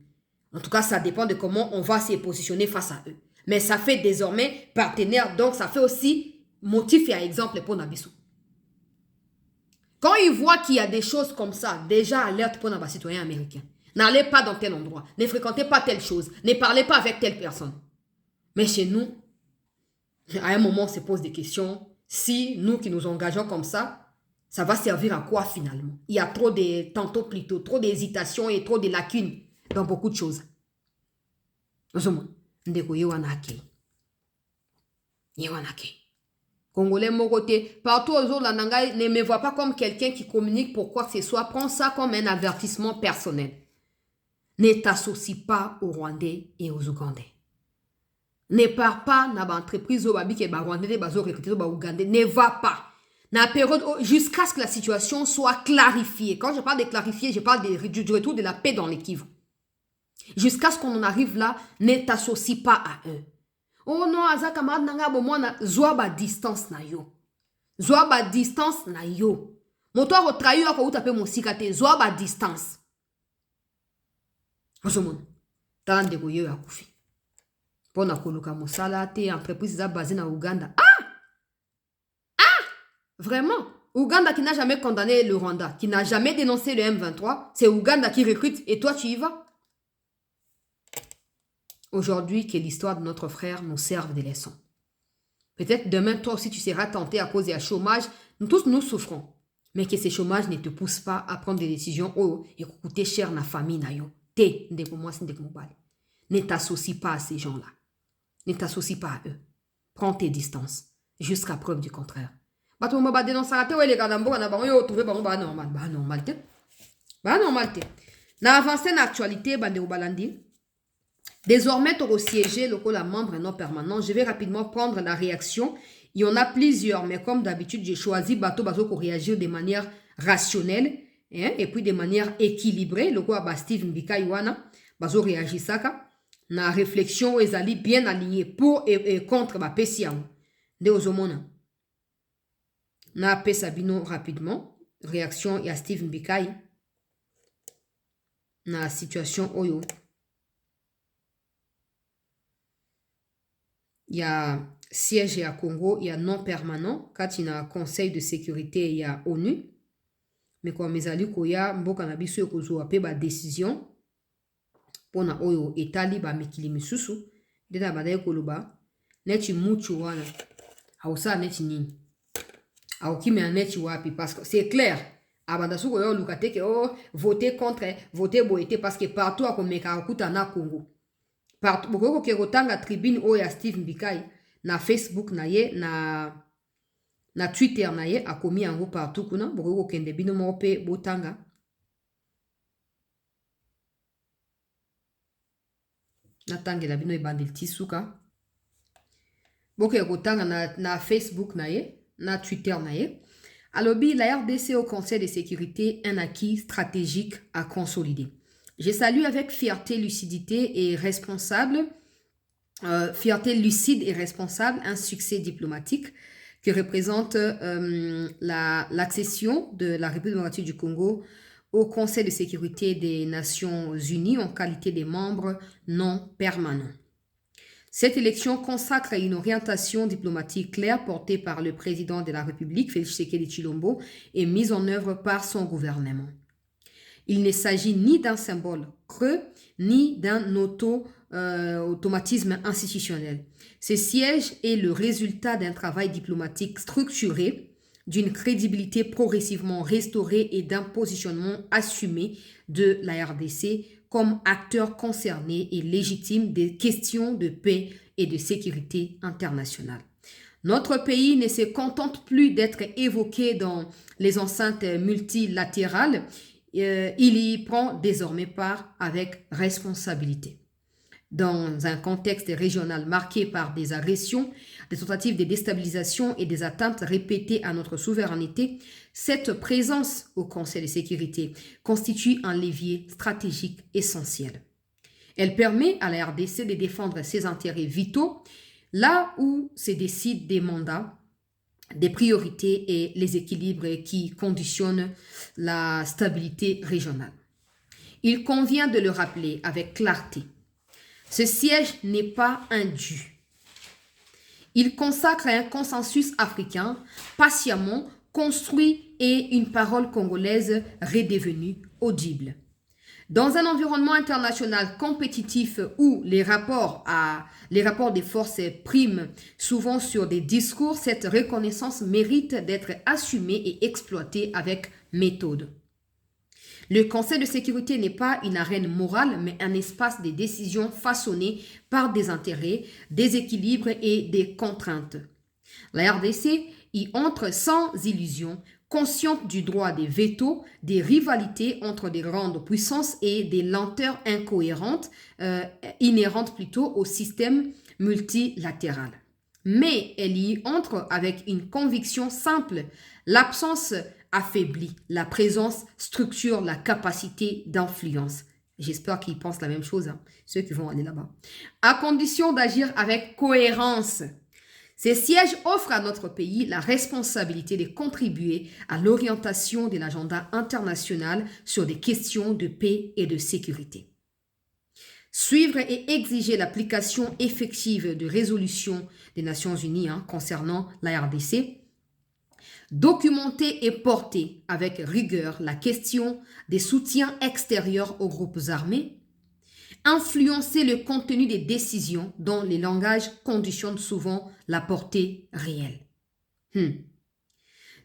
En tout cas, ça dépend de comment on va se positionner face à eux. Mais ça fait désormais partenaire, donc ça fait aussi motif et exemple pour Nabissou. Quand ils voient qu'il y a des choses comme ça, déjà alerte pour nos citoyens américains. N'allez pas dans tel endroit, ne fréquentez pas telle chose, ne parlez pas avec telle personne. Mais chez nous, à un moment, on se pose des questions. Si nous qui nous engageons comme ça va servir à quoi finalement? Il y a trop d'hésitation et trop de lacunes dans beaucoup de choses. Congolais Mokoté, partout aux autres, ne me vois pas comme quelqu'un qui communique pour quoi que ce soit. Prends ça comme un avertissement personnel. Ne t'associe pas aux Rwandais et aux Ougandais. Ne pars pas dans l'entreprise où les Rwandais recrutés aux Ougandais. Ne va pas. Dans la période jusqu'à ce que la situation soit clarifiée. Quand je parle de clarifier, je parle du retour de la paix dans les Kivu. Jusqu'à ce qu'on en arrive là, ne t'associe pas à eux. Oh non, aza camarade nanga bomona zoa distance na yo. Zoa distance na yo. Moto a retrahi ako utape mosika te zoa distance. Osomon. Tande ko yo akufi. Pona koluka mosala te entreprise za basée na Ouganda. Vraiment? Ouganda qui n'a jamais condamné le Rwanda, qui n'a jamais dénoncé le M23, c'est Ouganda qui recrute et toi tu y vas? Aujourd'hui, que l'histoire de notre frère nous serve de leçon. Peut-être demain, toi aussi, tu seras tenté à cause du chômage. Nous tous, nous souffrons. Mais que ce chômage ne te pousse pas à prendre des décisions et coûter cher na famille. Ne t'associe pas à ces gens-là. Ne t'associe pas à eux. Prends tes distances jusqu'à preuve du contraire. Bato mo ba dénoncer te ou les gars d'ambo na bango yo trouver bango ba normal. Ba normal te. Ba normal te. Na avancer na actualité bande obalandi. Désormais, tu siéger le la membre non permanent. Je vais rapidement prendre la réaction. Il y en a plusieurs, mais comme d'habitude, j'ai choisi Bato Bazo pour réagir de manière rationnelle et puis de manière équilibrée. Le quoi, Steve Mbika Iwana, Bazo réagit ça. Na réflexion, ils allaient bien alignés pour et contre ma Pessiam. De Ozomona. Na Pessabino rapidement. Réaction, il y a Steve Mbika. Na situation Oyo. Il y a siège à Congo, il y a non permanent. Quand il y a conseil de sécurité, il y a ONU. Mais comme mes amis, il y a Mbokanabisu et ba décision. Pour na oyo etali ba mikili misusu. Dena badaye koloba. Neti muchu wana. Aousa neti nini. Aoukime neti wapi. Parce que c'est clair. Abandasu koyo lukate ke voter contre, voter boete. Parce que partout à komeka okuta na Congo. Boko kerotanga tribune oya Steve Mbikai na Facebook na ye na Twitter na ye akomi yango partout kuna boko kende bino mope botanga na tangela bino ebandel tisuka boko kerotanga na Facebook na ye na Twitter na ye alobi la RDC au Conseil de sécurité un acquis stratégique à consolider. Je salue avec fierté, lucidité et responsable, fierté lucide et responsable, un succès diplomatique qui représente l'accession de la République démocratique du Congo au Conseil de sécurité des Nations Unies en qualité de membre non permanent. Cette élection consacre une orientation diplomatique claire portée par le président de la République, Félix Tshisekedi Tshilombo, et mise en œuvre par son gouvernement. Il ne s'agit ni d'un symbole creux, ni d'un automatisme institutionnel. Ce siège est le résultat d'un travail diplomatique structuré, d'une crédibilité progressivement restaurée et d'un positionnement assumé de la RDC comme acteur concerné et légitime des questions de paix et de sécurité internationale. Notre pays ne se contente plus d'être évoqué dans les enceintes multilatérales. Il y prend désormais part avec responsabilité. Dans un contexte régional marqué par des agressions, des tentatives de déstabilisation et des atteintes répétées à notre souveraineté, cette présence au Conseil de sécurité constitue un levier stratégique essentiel. Elle permet à la RDC de défendre ses intérêts vitaux là où se décident des mandats, des priorités et les équilibres qui conditionnent la stabilité régionale. Il convient de le rappeler avec clarté. Ce siège n'est pas un dû. Il consacre un consensus africain patiemment construit et une parole congolaise redevenue audible. Dans un environnement international compétitif où les rapports des forces priment souvent sur des discours, cette reconnaissance mérite d'être assumée et exploitée avec méthode. Le Conseil de sécurité n'est pas une arène morale, mais un espace de décision façonné par des intérêts, des équilibres et des contraintes. La RDC y entre sans illusion, consciente du droit des vétos, des rivalités entre des grandes puissances et des lenteurs incohérentes, inhérentes plutôt au système multilatéral. Mais elle y entre avec une conviction simple, l'absence affaiblit, la présence structure la capacité d'influence. J'espère qu'ils pensent la même chose, hein, ceux qui vont aller là-bas. À condition d'agir avec cohérence. Ces sièges offrent à notre pays la responsabilité de contribuer à l'orientation de l'agenda international sur des questions de paix et de sécurité. Suivre et exiger l'application effective de résolutions des Nations Unies concernant la RDC. Documenter et porter avec rigueur la question des soutiens extérieurs aux groupes armés. Influencer le contenu des décisions dont les langages conditionnent souvent la portée réelle.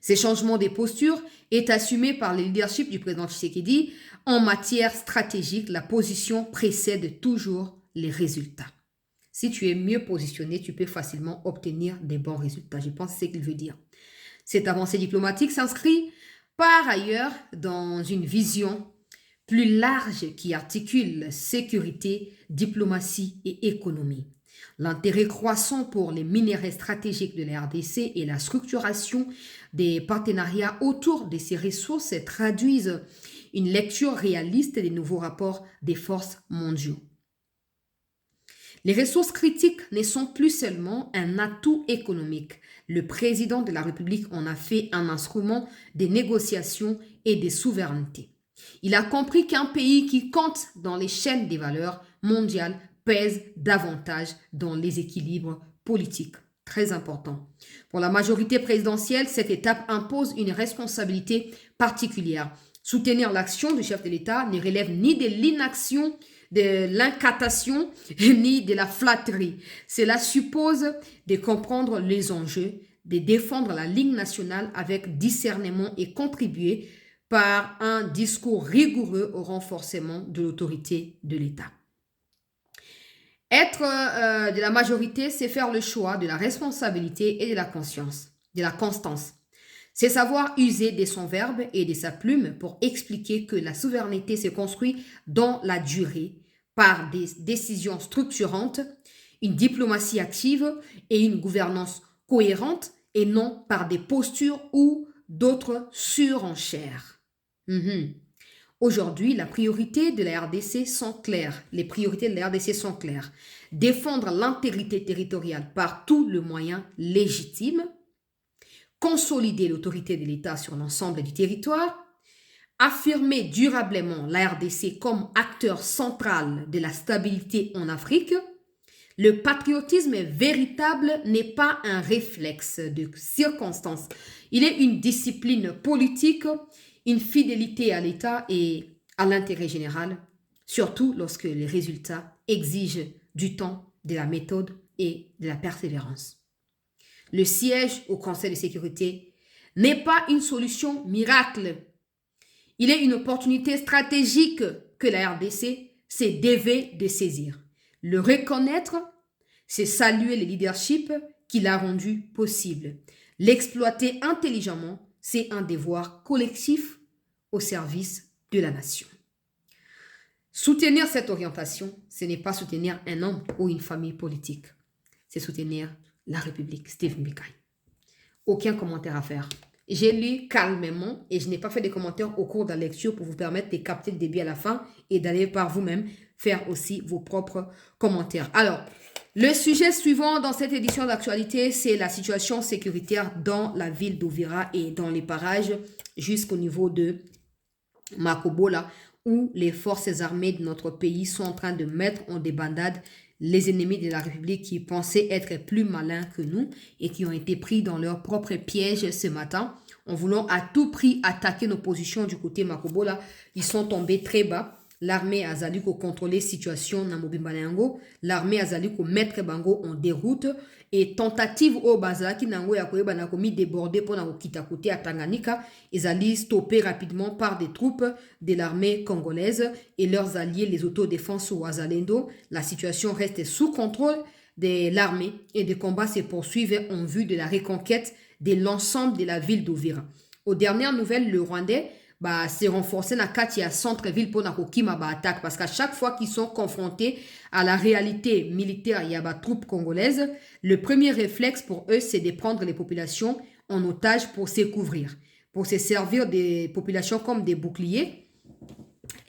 Ces changements de posture est assumé par le leadership du président Tshisekedi. En matière stratégique, la position précède toujours les résultats. Si tu es mieux positionné, tu peux facilement obtenir des bons résultats. Je pense que c'est ce qu'il veut dire. Cette avancée diplomatique s'inscrit par ailleurs dans une vision plus large qui articule sécurité, diplomatie et économie. L'intérêt croissant pour les minéraux stratégiques de la RDC et la structuration des partenariats autour de ces ressources traduisent une lecture réaliste des nouveaux rapports des forces mondiaux. Les ressources critiques ne sont plus seulement un atout économique. Le président de la République en a fait un instrument de négociation et de souveraineté. Il a compris qu'un pays qui compte dans les chaînes des valeurs mondiales pèse davantage dans les équilibres politiques. Très important. Pour la majorité présidentielle, cette étape impose une responsabilité particulière. Soutenir l'action du chef de l'État ne relève ni de l'inaction, de l'incantation, ni de la flatterie. Cela suppose de comprendre les enjeux, de défendre la ligne nationale avec discernement et contribuer par un discours rigoureux au renforcement de l'autorité de l'État. Être de la majorité, c'est faire le choix de la responsabilité et de la conscience, de la constance. C'est savoir user de son verbe et de sa plume pour expliquer que la souveraineté se construit dans la durée par des décisions structurantes, une diplomatie active et une gouvernance cohérente et non par des postures ou d'autres surenchères. Aujourd'hui, la priorité de la RDC sont claires. Les priorités de la RDC sont claires. Défendre l'intégrité territoriale par tous les moyens légitimes, consolider l'autorité de l'État sur l'ensemble du territoire, affirmer durablement la RDC comme acteur central de la stabilité en Afrique. Le patriotisme véritable n'est pas un réflexe de circonstance. Il est une discipline politique, une fidélité à l'État et à l'intérêt général, surtout lorsque les résultats exigent du temps, de la méthode et de la persévérance. Le siège au Conseil de sécurité n'est pas une solution miracle. Il est une opportunité stratégique que la RDC s'est dévée de saisir. Le reconnaître, c'est saluer le leadership qui l'a rendu possible. L'exploiter intelligemment, c'est un devoir collectif au service de la nation. Soutenir cette orientation, ce n'est pas soutenir un homme ou une famille politique. C'est soutenir la République, Steve Mbikai. Aucun commentaire à faire. J'ai lu calmement et je n'ai pas fait de commentaires au cours de la lecture pour vous permettre de capter le débit à la fin et d'aller par vous-même faire aussi vos propres commentaires. Alors, le sujet suivant dans cette édition d'actualité, c'est la situation sécuritaire dans la ville d'Uvira et dans les parages jusqu'au niveau de Makobola, où les forces armées de notre pays sont en train de mettre en débandade les ennemis de la République qui pensaient être plus malins que nous et qui ont été pris dans leur propre piège ce matin en voulant à tout prix attaquer nos positions du côté Makobola. Ils sont tombés très bas. L'armée a zali ko contrôler situation na mobimba yango, l'armée a zali ko mettre bango en déroute et tentative au bazaki nango ya koyeba na komi déborder pour na kokita côté à Tanganyika, ezali stoppé rapidement par des troupes de l'armée congolaise et leurs alliés les autodéfenses Wazalendo. La situation reste sous contrôle de l'armée et des combats se poursuivent en vue de la reconquête de l'ensemble de la ville d'Uvira. Aux dernières nouvelles, le Rwandais s'est renforcé dans le centre-ville pour Nakokima attaque parce qu'à chaque fois qu'ils sont confrontés à la réalité militaire, il y a des troupes congolaises, le premier réflexe pour eux, c'est de prendre les populations en otage pour se couvrir, pour se servir des populations comme des boucliers.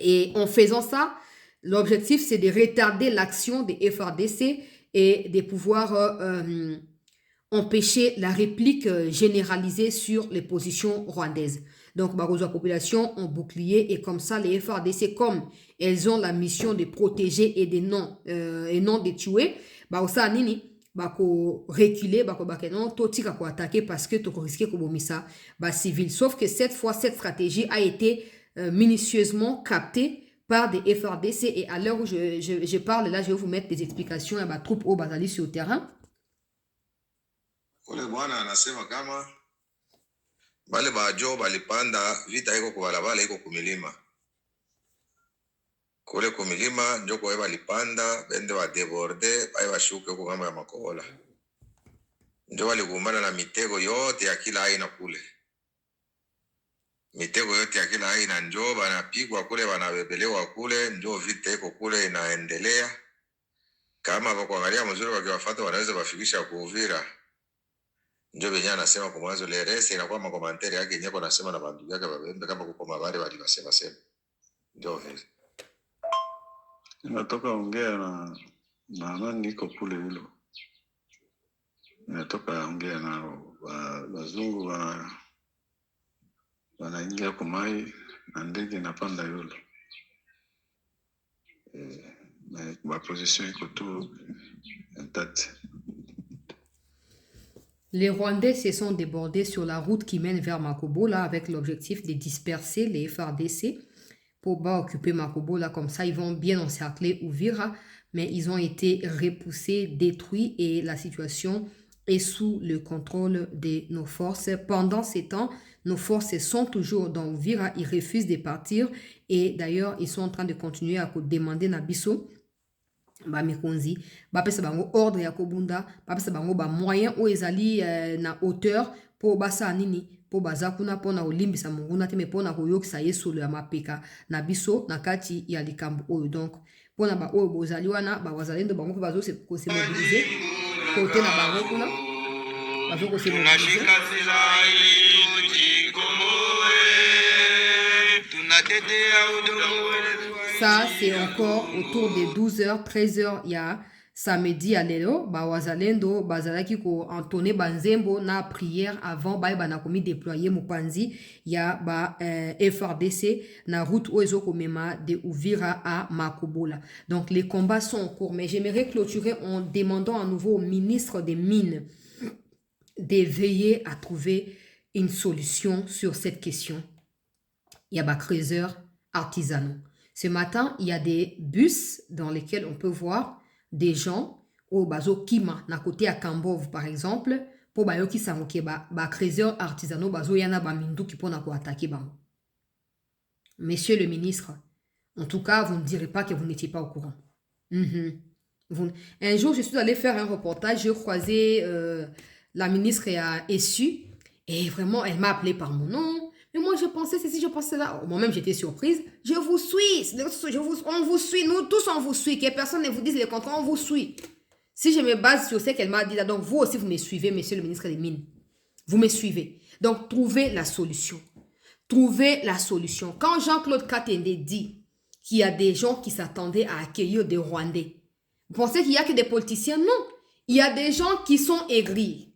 Et en faisant ça, l'objectif, c'est de retarder l'action des FARDC et de pouvoir empêcher la réplique généralisée sur les positions rwandaises. Donc, la population en bouclier et comme ça, les FARDC, comme elles ont la mission de protéger et non de tuer, ça nini, reculer, non, totika ko attaquer parce que tu risques de bomisa civil. Sauf que cette fois, cette stratégie a été minutieusement captée par des FARDC et à l'heure où je parle, là, je vais vous mettre des explications à troupes au Bazali sur le terrain. Bale bajo balipanda vita iko kubalabala iko kumilima kule kumilima njoko balipanda bende badeborde baye bashuke huko ngambo ya Makobola njo walikumbana na mitego yote ya kila aina kule. Mitego yote ya kila aina, njo banapigwa kule, wanabebelewa kule, njo vita iko kule inaendelea. Kama wakuangalia mzuri wakiwafuata wanaweza wafikisha kuuvira. Njo benye anasema kwa mwanzo le reste inakuwa makomantari yake nyeko nasema na bandu yake babembe kama kuko mabare wali basema sema. Njo vile. Natoka ongea na nani niko kule hilo. Natoka ongea na wazungu wanaingia kumai na ndege inapanda yule. Ma position iko tu intact. Les Rwandais se sont débordés sur la route qui mène vers Makobo là, avec l'objectif de disperser les FARDC pour pas occuper Makobo là, comme ça ils vont bien encercler Uvira, mais ils ont été repoussés, détruits et la situation est sous le contrôle de nos forces. Pendant ces temps, nos forces sont toujours dans Uvira, ils refusent de partir et d'ailleurs ils sont en train de continuer à demander Nabiso ba mikonzi ba pesa bango ordre ya kobunda ba pesa bango ba moyen o ezali na hauteur po basa nini po baza kuna pona olimbisa munguna te me pona koyokisa yesolo ya mapeka na biso na kati ya likambo oyo. Donc pona ba oyo bozali wana ba wazalendo bango pe bazo se mobiliser kote na bango kuna bazo ko se mobiliser. Ça, c'est encore autour de 12h, 13h, il y a samedi à l'élo, ba wazalendo, bazalaki ko entonner banzembo na prière avant ba na komi déployer Mupanzi, il y a ba FRDC na route oezo komema de Uvira à Makobola. Donc les combats sont en cours, mais j'aimerais clôturer en demandant à nouveau au ministre des Mines de veiller à trouver une solution sur cette question. Il y a des creuseurs artisanaux. Ce matin, il y a des bus dans lesquels on peut voir des gens au bazo Kima, na côté à Kambov par exemple, pour bayo ki sangoke ba creuseurs artisanaux bazo yana ba mindu qui pona ko attaquer bango. Monsieur le ministre, en tout cas, vous ne direz pas que vous n'étiez pas au courant. Un jour, je suis allée faire un reportage, je croisais la ministre à Essu et vraiment, elle m'a appelé par mon nom. Mais moi, je pensais ceci, je pensais là. Moi-même, j'étais surprise. Je vous suis. On vous suit. Nous tous, on vous suit. Que personne ne vous dise le contraire, on vous suit. Si je me base sur ce qu'elle m'a dit là, donc vous aussi, vous me suivez, monsieur le ministre des Mines. Vous me suivez. Donc, trouvez la solution. Trouvez la solution. Quand Jean-Claude Katende dit qu'il y a des gens qui s'attendaient à accueillir des Rwandais, vous pensez qu'il n'y a que des politiciens? Non. Il y a des gens qui sont aigris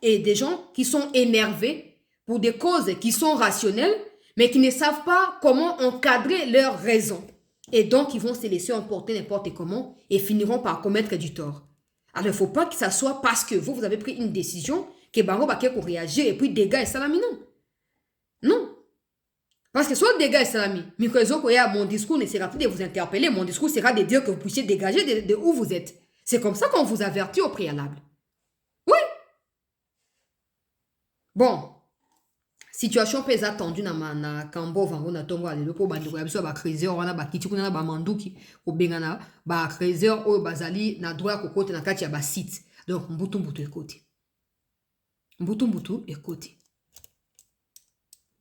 et des gens qui sont énervés pour des causes qui sont rationnelles, mais qui ne savent pas comment encadrer leurs raisons. Et donc, ils vont se laisser emporter n'importe comment et finiront par commettre du tort. Alors, il ne faut pas que ça soit parce que vous avez pris une décision que Bango Baké pour réagir et puis dégâts et salami, non. Non. Parce que soit dégâts et salami, mon discours ne sera plus de vous interpeller, mon discours sera de dire que vous puissiez dégager de où vous êtes. C'est comme ça qu'on vous avertit au préalable. Oui. Bon. Situation pesa attendue na kambo vango na tongo alelo po bandiko ya biso ba creuseur wana ba kiti kuna ba manduki ko bengana ba creuseur oyo bazali na droit ko kote na kati ya ba site. Donc mbutu ekoti. Mbutu ekoti.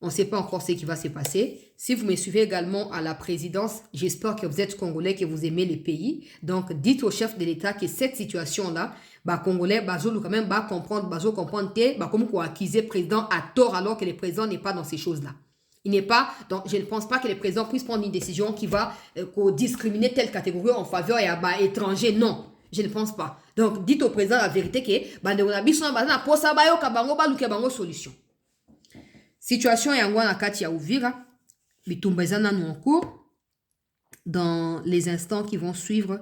On ne sait pas encore ce qui va se passer. Si vous me suivez également à la présidence, j'espère que vous êtes Congolais, que vous aimez les pays. Donc, dites au chef de l'État que cette situation-là, Congolais, quand même, comprendre, comme quoi accuser le président à tort alors que le président n'est pas dans ces choses-là. Il n'est pas, donc je ne pense pas que le président puisse prendre une décision qui va discriminer telle catégorie en faveur et à étranger. Non, je ne pense pas. Donc, dites au président la vérité que solution. Situation yango na kati ya Uvira, bitumba nanu en cours. Dans les instants qui vont suivre,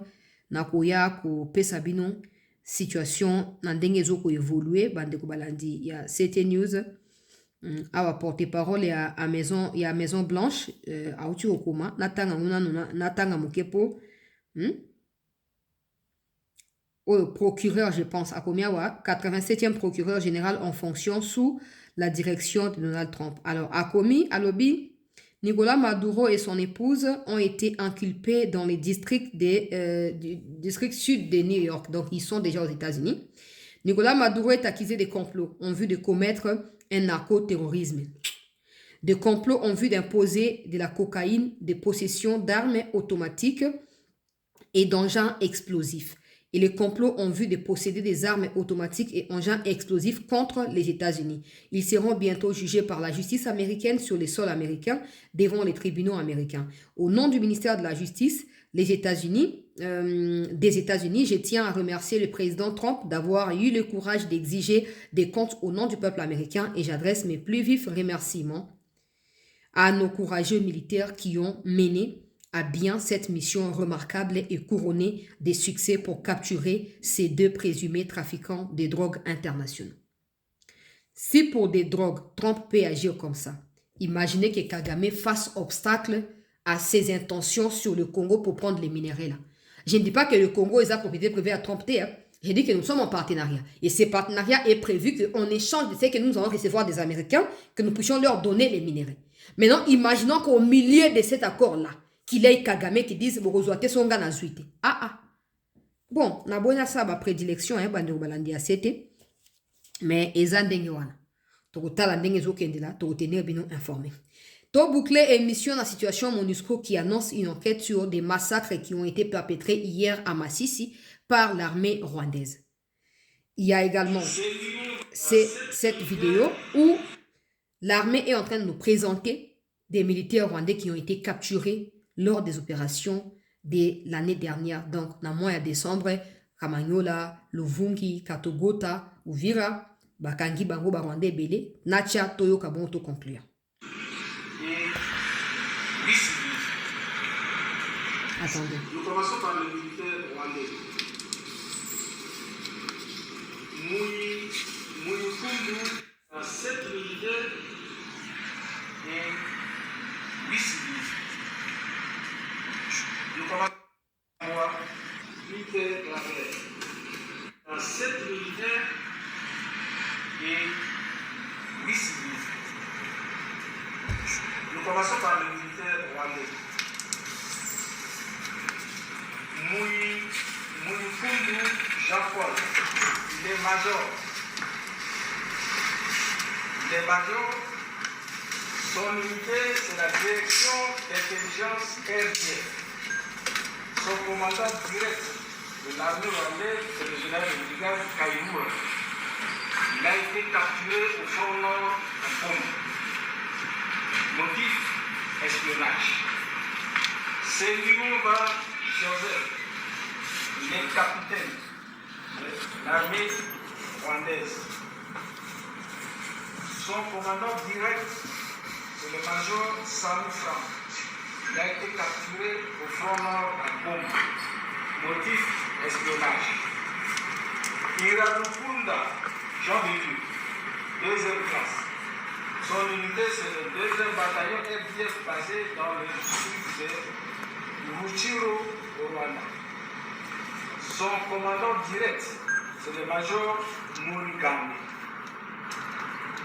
nakoya ko pesa bino situation na ndenge zo ko évoluer bande ko balandi ya CT News awa porte-parole ya Maison Blanche auti okoma natanga mokepo au procureur, je pense, à Komiawa, 87e procureur général en fonction sous la direction de Donald Trump. Alors, à Komi, à Lobby, Nicolas Maduro et son épouse ont été inculpés dans les districts du district sud de New York. Donc, ils sont déjà aux États-Unis. Nicolas Maduro est accusé de complots en vue de commettre un narcoterrorisme, de complots en vue d'imposer de la cocaïne, de possession d'armes automatiques et d'engins explosifs, et les complots en vue de posséder des armes automatiques et engins explosifs contre les États-Unis. Ils seront bientôt jugés par la justice américaine sur les sols américains devant les tribunaux américains. Au nom du ministère de la Justice des États-Unis, je tiens à remercier le président Trump d'avoir eu le courage d'exiger des comptes au nom du peuple américain et j'adresse mes plus vifs remerciements à nos courageux militaires qui ont mené à bien cette mission remarquable et couronnée des succès pour capturer ces deux présumés trafiquants de drogues internationaux. Si pour des drogues, Trump peut agir comme ça, imaginez que Kagame fasse obstacle à ses intentions sur le Congo pour prendre les minéraux là. Je ne dis pas que le Congo est sa propriété privée à Trump, hein. Je dis que nous sommes en partenariat. Et ce partenariat est prévu qu'en échange de ce que nous allons recevoir des Américains, que nous puissions leur donner les minéraux. Maintenant, imaginons qu'au milieu de cet accord-là, qu'il y ait Kagame qui dise Borozoate son gars na zuite. Bon, na bonya sa ba prédilection bande balandi asete. Mais eza ndenge wana. Tokotala ndenge zokende la, tokotenir bino informé. To boucler émission la situation MONUSCO qui annonce une enquête sur des massacres qui ont été perpétrés hier à Massissi par l'armée rwandaise. Il y a également cette vidéo où l'armée est en train de nous présenter des militaires rwandais qui ont été capturés lors des opérations de l'année dernière. Donc, dans le mois de décembre, Kamanyola, Luvungi, Katogota, Uvira, Bakangi, Bango, Rwandais, Bele, Nacha, Toyo, Kabonto, conclure. Attendez. Nous commençons par le militaire rwandais. Mouyikundu a 7 militaires et 8 civils. Nous commençons par militaire rwandais. A 7 militaires et 8 civils. Nous commençons par le militaire rwandais. Mouyikundu Jean-Paul, il est major. Il est major. Son unité, c'est la direction d'intelligence RDF. Son commandant direct de l'armée rwandaise, c'est le général de brigade Kayihura. Il a été capturé au fort nord à Congo. Motif, espionnage. C'est Liouba Joseph. Il est capitaine de l'armée rwandaise. Son commandant direct, c'est le major Sami Frank. Il a été capturé au front nord à Congo. Motif, espionnage. Iradukunda Jean-Bédu, 2e classe. Son unité, c'est le 2e bataillon FDF basé dans le sud de Ruchiro au Rwanda. Son commandant direct, c'est le major Mourigane.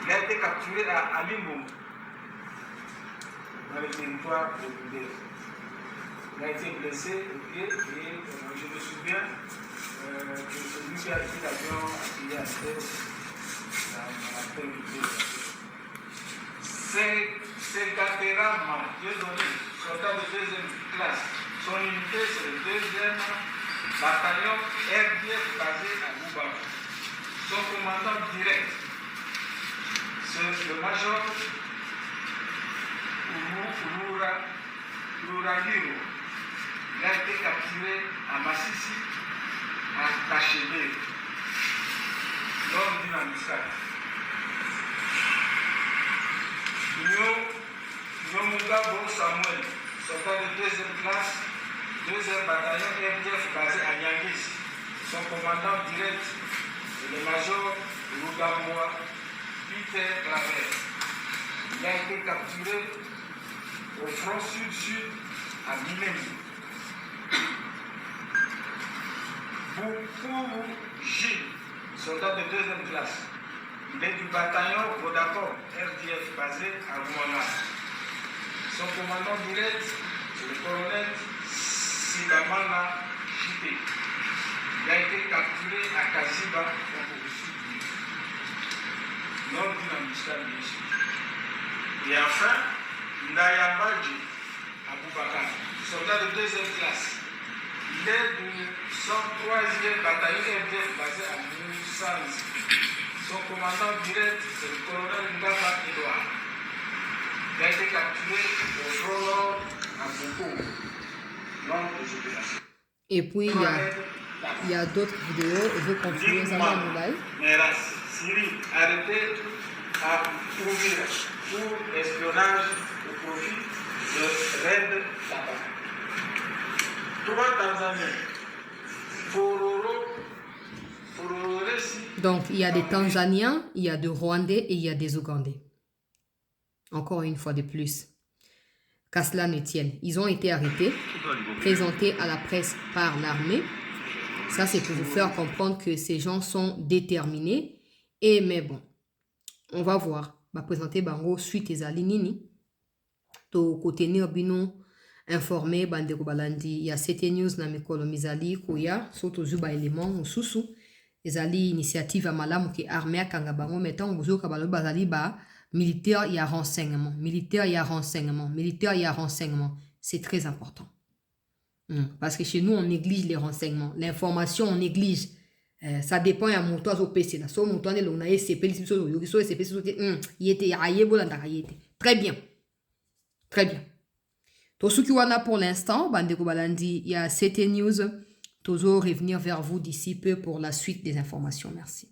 Il a été capturé à Alimbo, dans le territoire de Boudé. Il a été blessé au pied et je me souviens que celui qui a été l'avion appuyé à terre dans l'après-midi. C'est Gaterama, Dieudonné, soldat de 2e classe. Son unité, c'est le 2e bataillon RDF basé à Gouba. Son commandant direct, c'est le major Luragiro. Il a été capturé à Massissi, à Tachébé, lors d'une embuscade. Nyomugabo Samuel, soldat de 2e classe, 2e bataillon RDF basé à Nyangis. Son commandant direct est le major Rugamboa Peter Claver. Il a été capturé au front sud-sud à Minemi. Boukuru Gilles, soldat de 2e classe. Il est du bataillon Vodacom RDF basé à Rwanda. Son commandant direct est le colonel Sidamana JP. Il a été capturé à Kaziba, donc au sud du nord du Nambistan, bien sûr. Et enfin, Ndayambaji Aboubakar, soldat de deuxième classe. Il est du 103e bataillon RDF basé à Moussanz. Son commandant direct, c'est le colonel Ngaba Edouard. Il a été capturé au front nord à Boko, lors des opérations. Et puis, il y a d'autres vidéos. Je vais continuer ça dans mon live. Meras, Syrie, arrêté à Trouville pour espionnage au profit de Red Tabac. 3 Tanzaniens, Donc, il y a des Tanzaniens, il y a des Rwandais et il y a des Ougandais. Encore une fois de plus. Qu'à cela ne tienne. Ils ont été arrêtés, présentés à la presse par l'armée. Ça, c'est pour vous faire comprendre que ces gens sont déterminés. Et mais bon, on va voir. On va présenter Bango suite et Zalinini. To côté Nirbino informé Bandeko Balandi. Il y a 7 news na mikolo mizali koya. Surtout zuba élément mususu. Ezali initiative à malamu ki armée à Kangabango mettant bozo kabalo bazali ba militaire il y a renseignement, militaire il y a renseignement, militaire il y a renseignement. C'est très important. Parce que chez nous on néglige les renseignements, l'information on néglige. Ça dépend ya moto au PC là. So moto ne lo na SCP so yo so SCP so yete ya yebo la yete. Très bien. Très bien. Tout ce qui wana pour l'instant, Bandeko Balandi, il y a 7 news. Toujours revenir vers vous d'ici peu pour la suite des informations. Merci.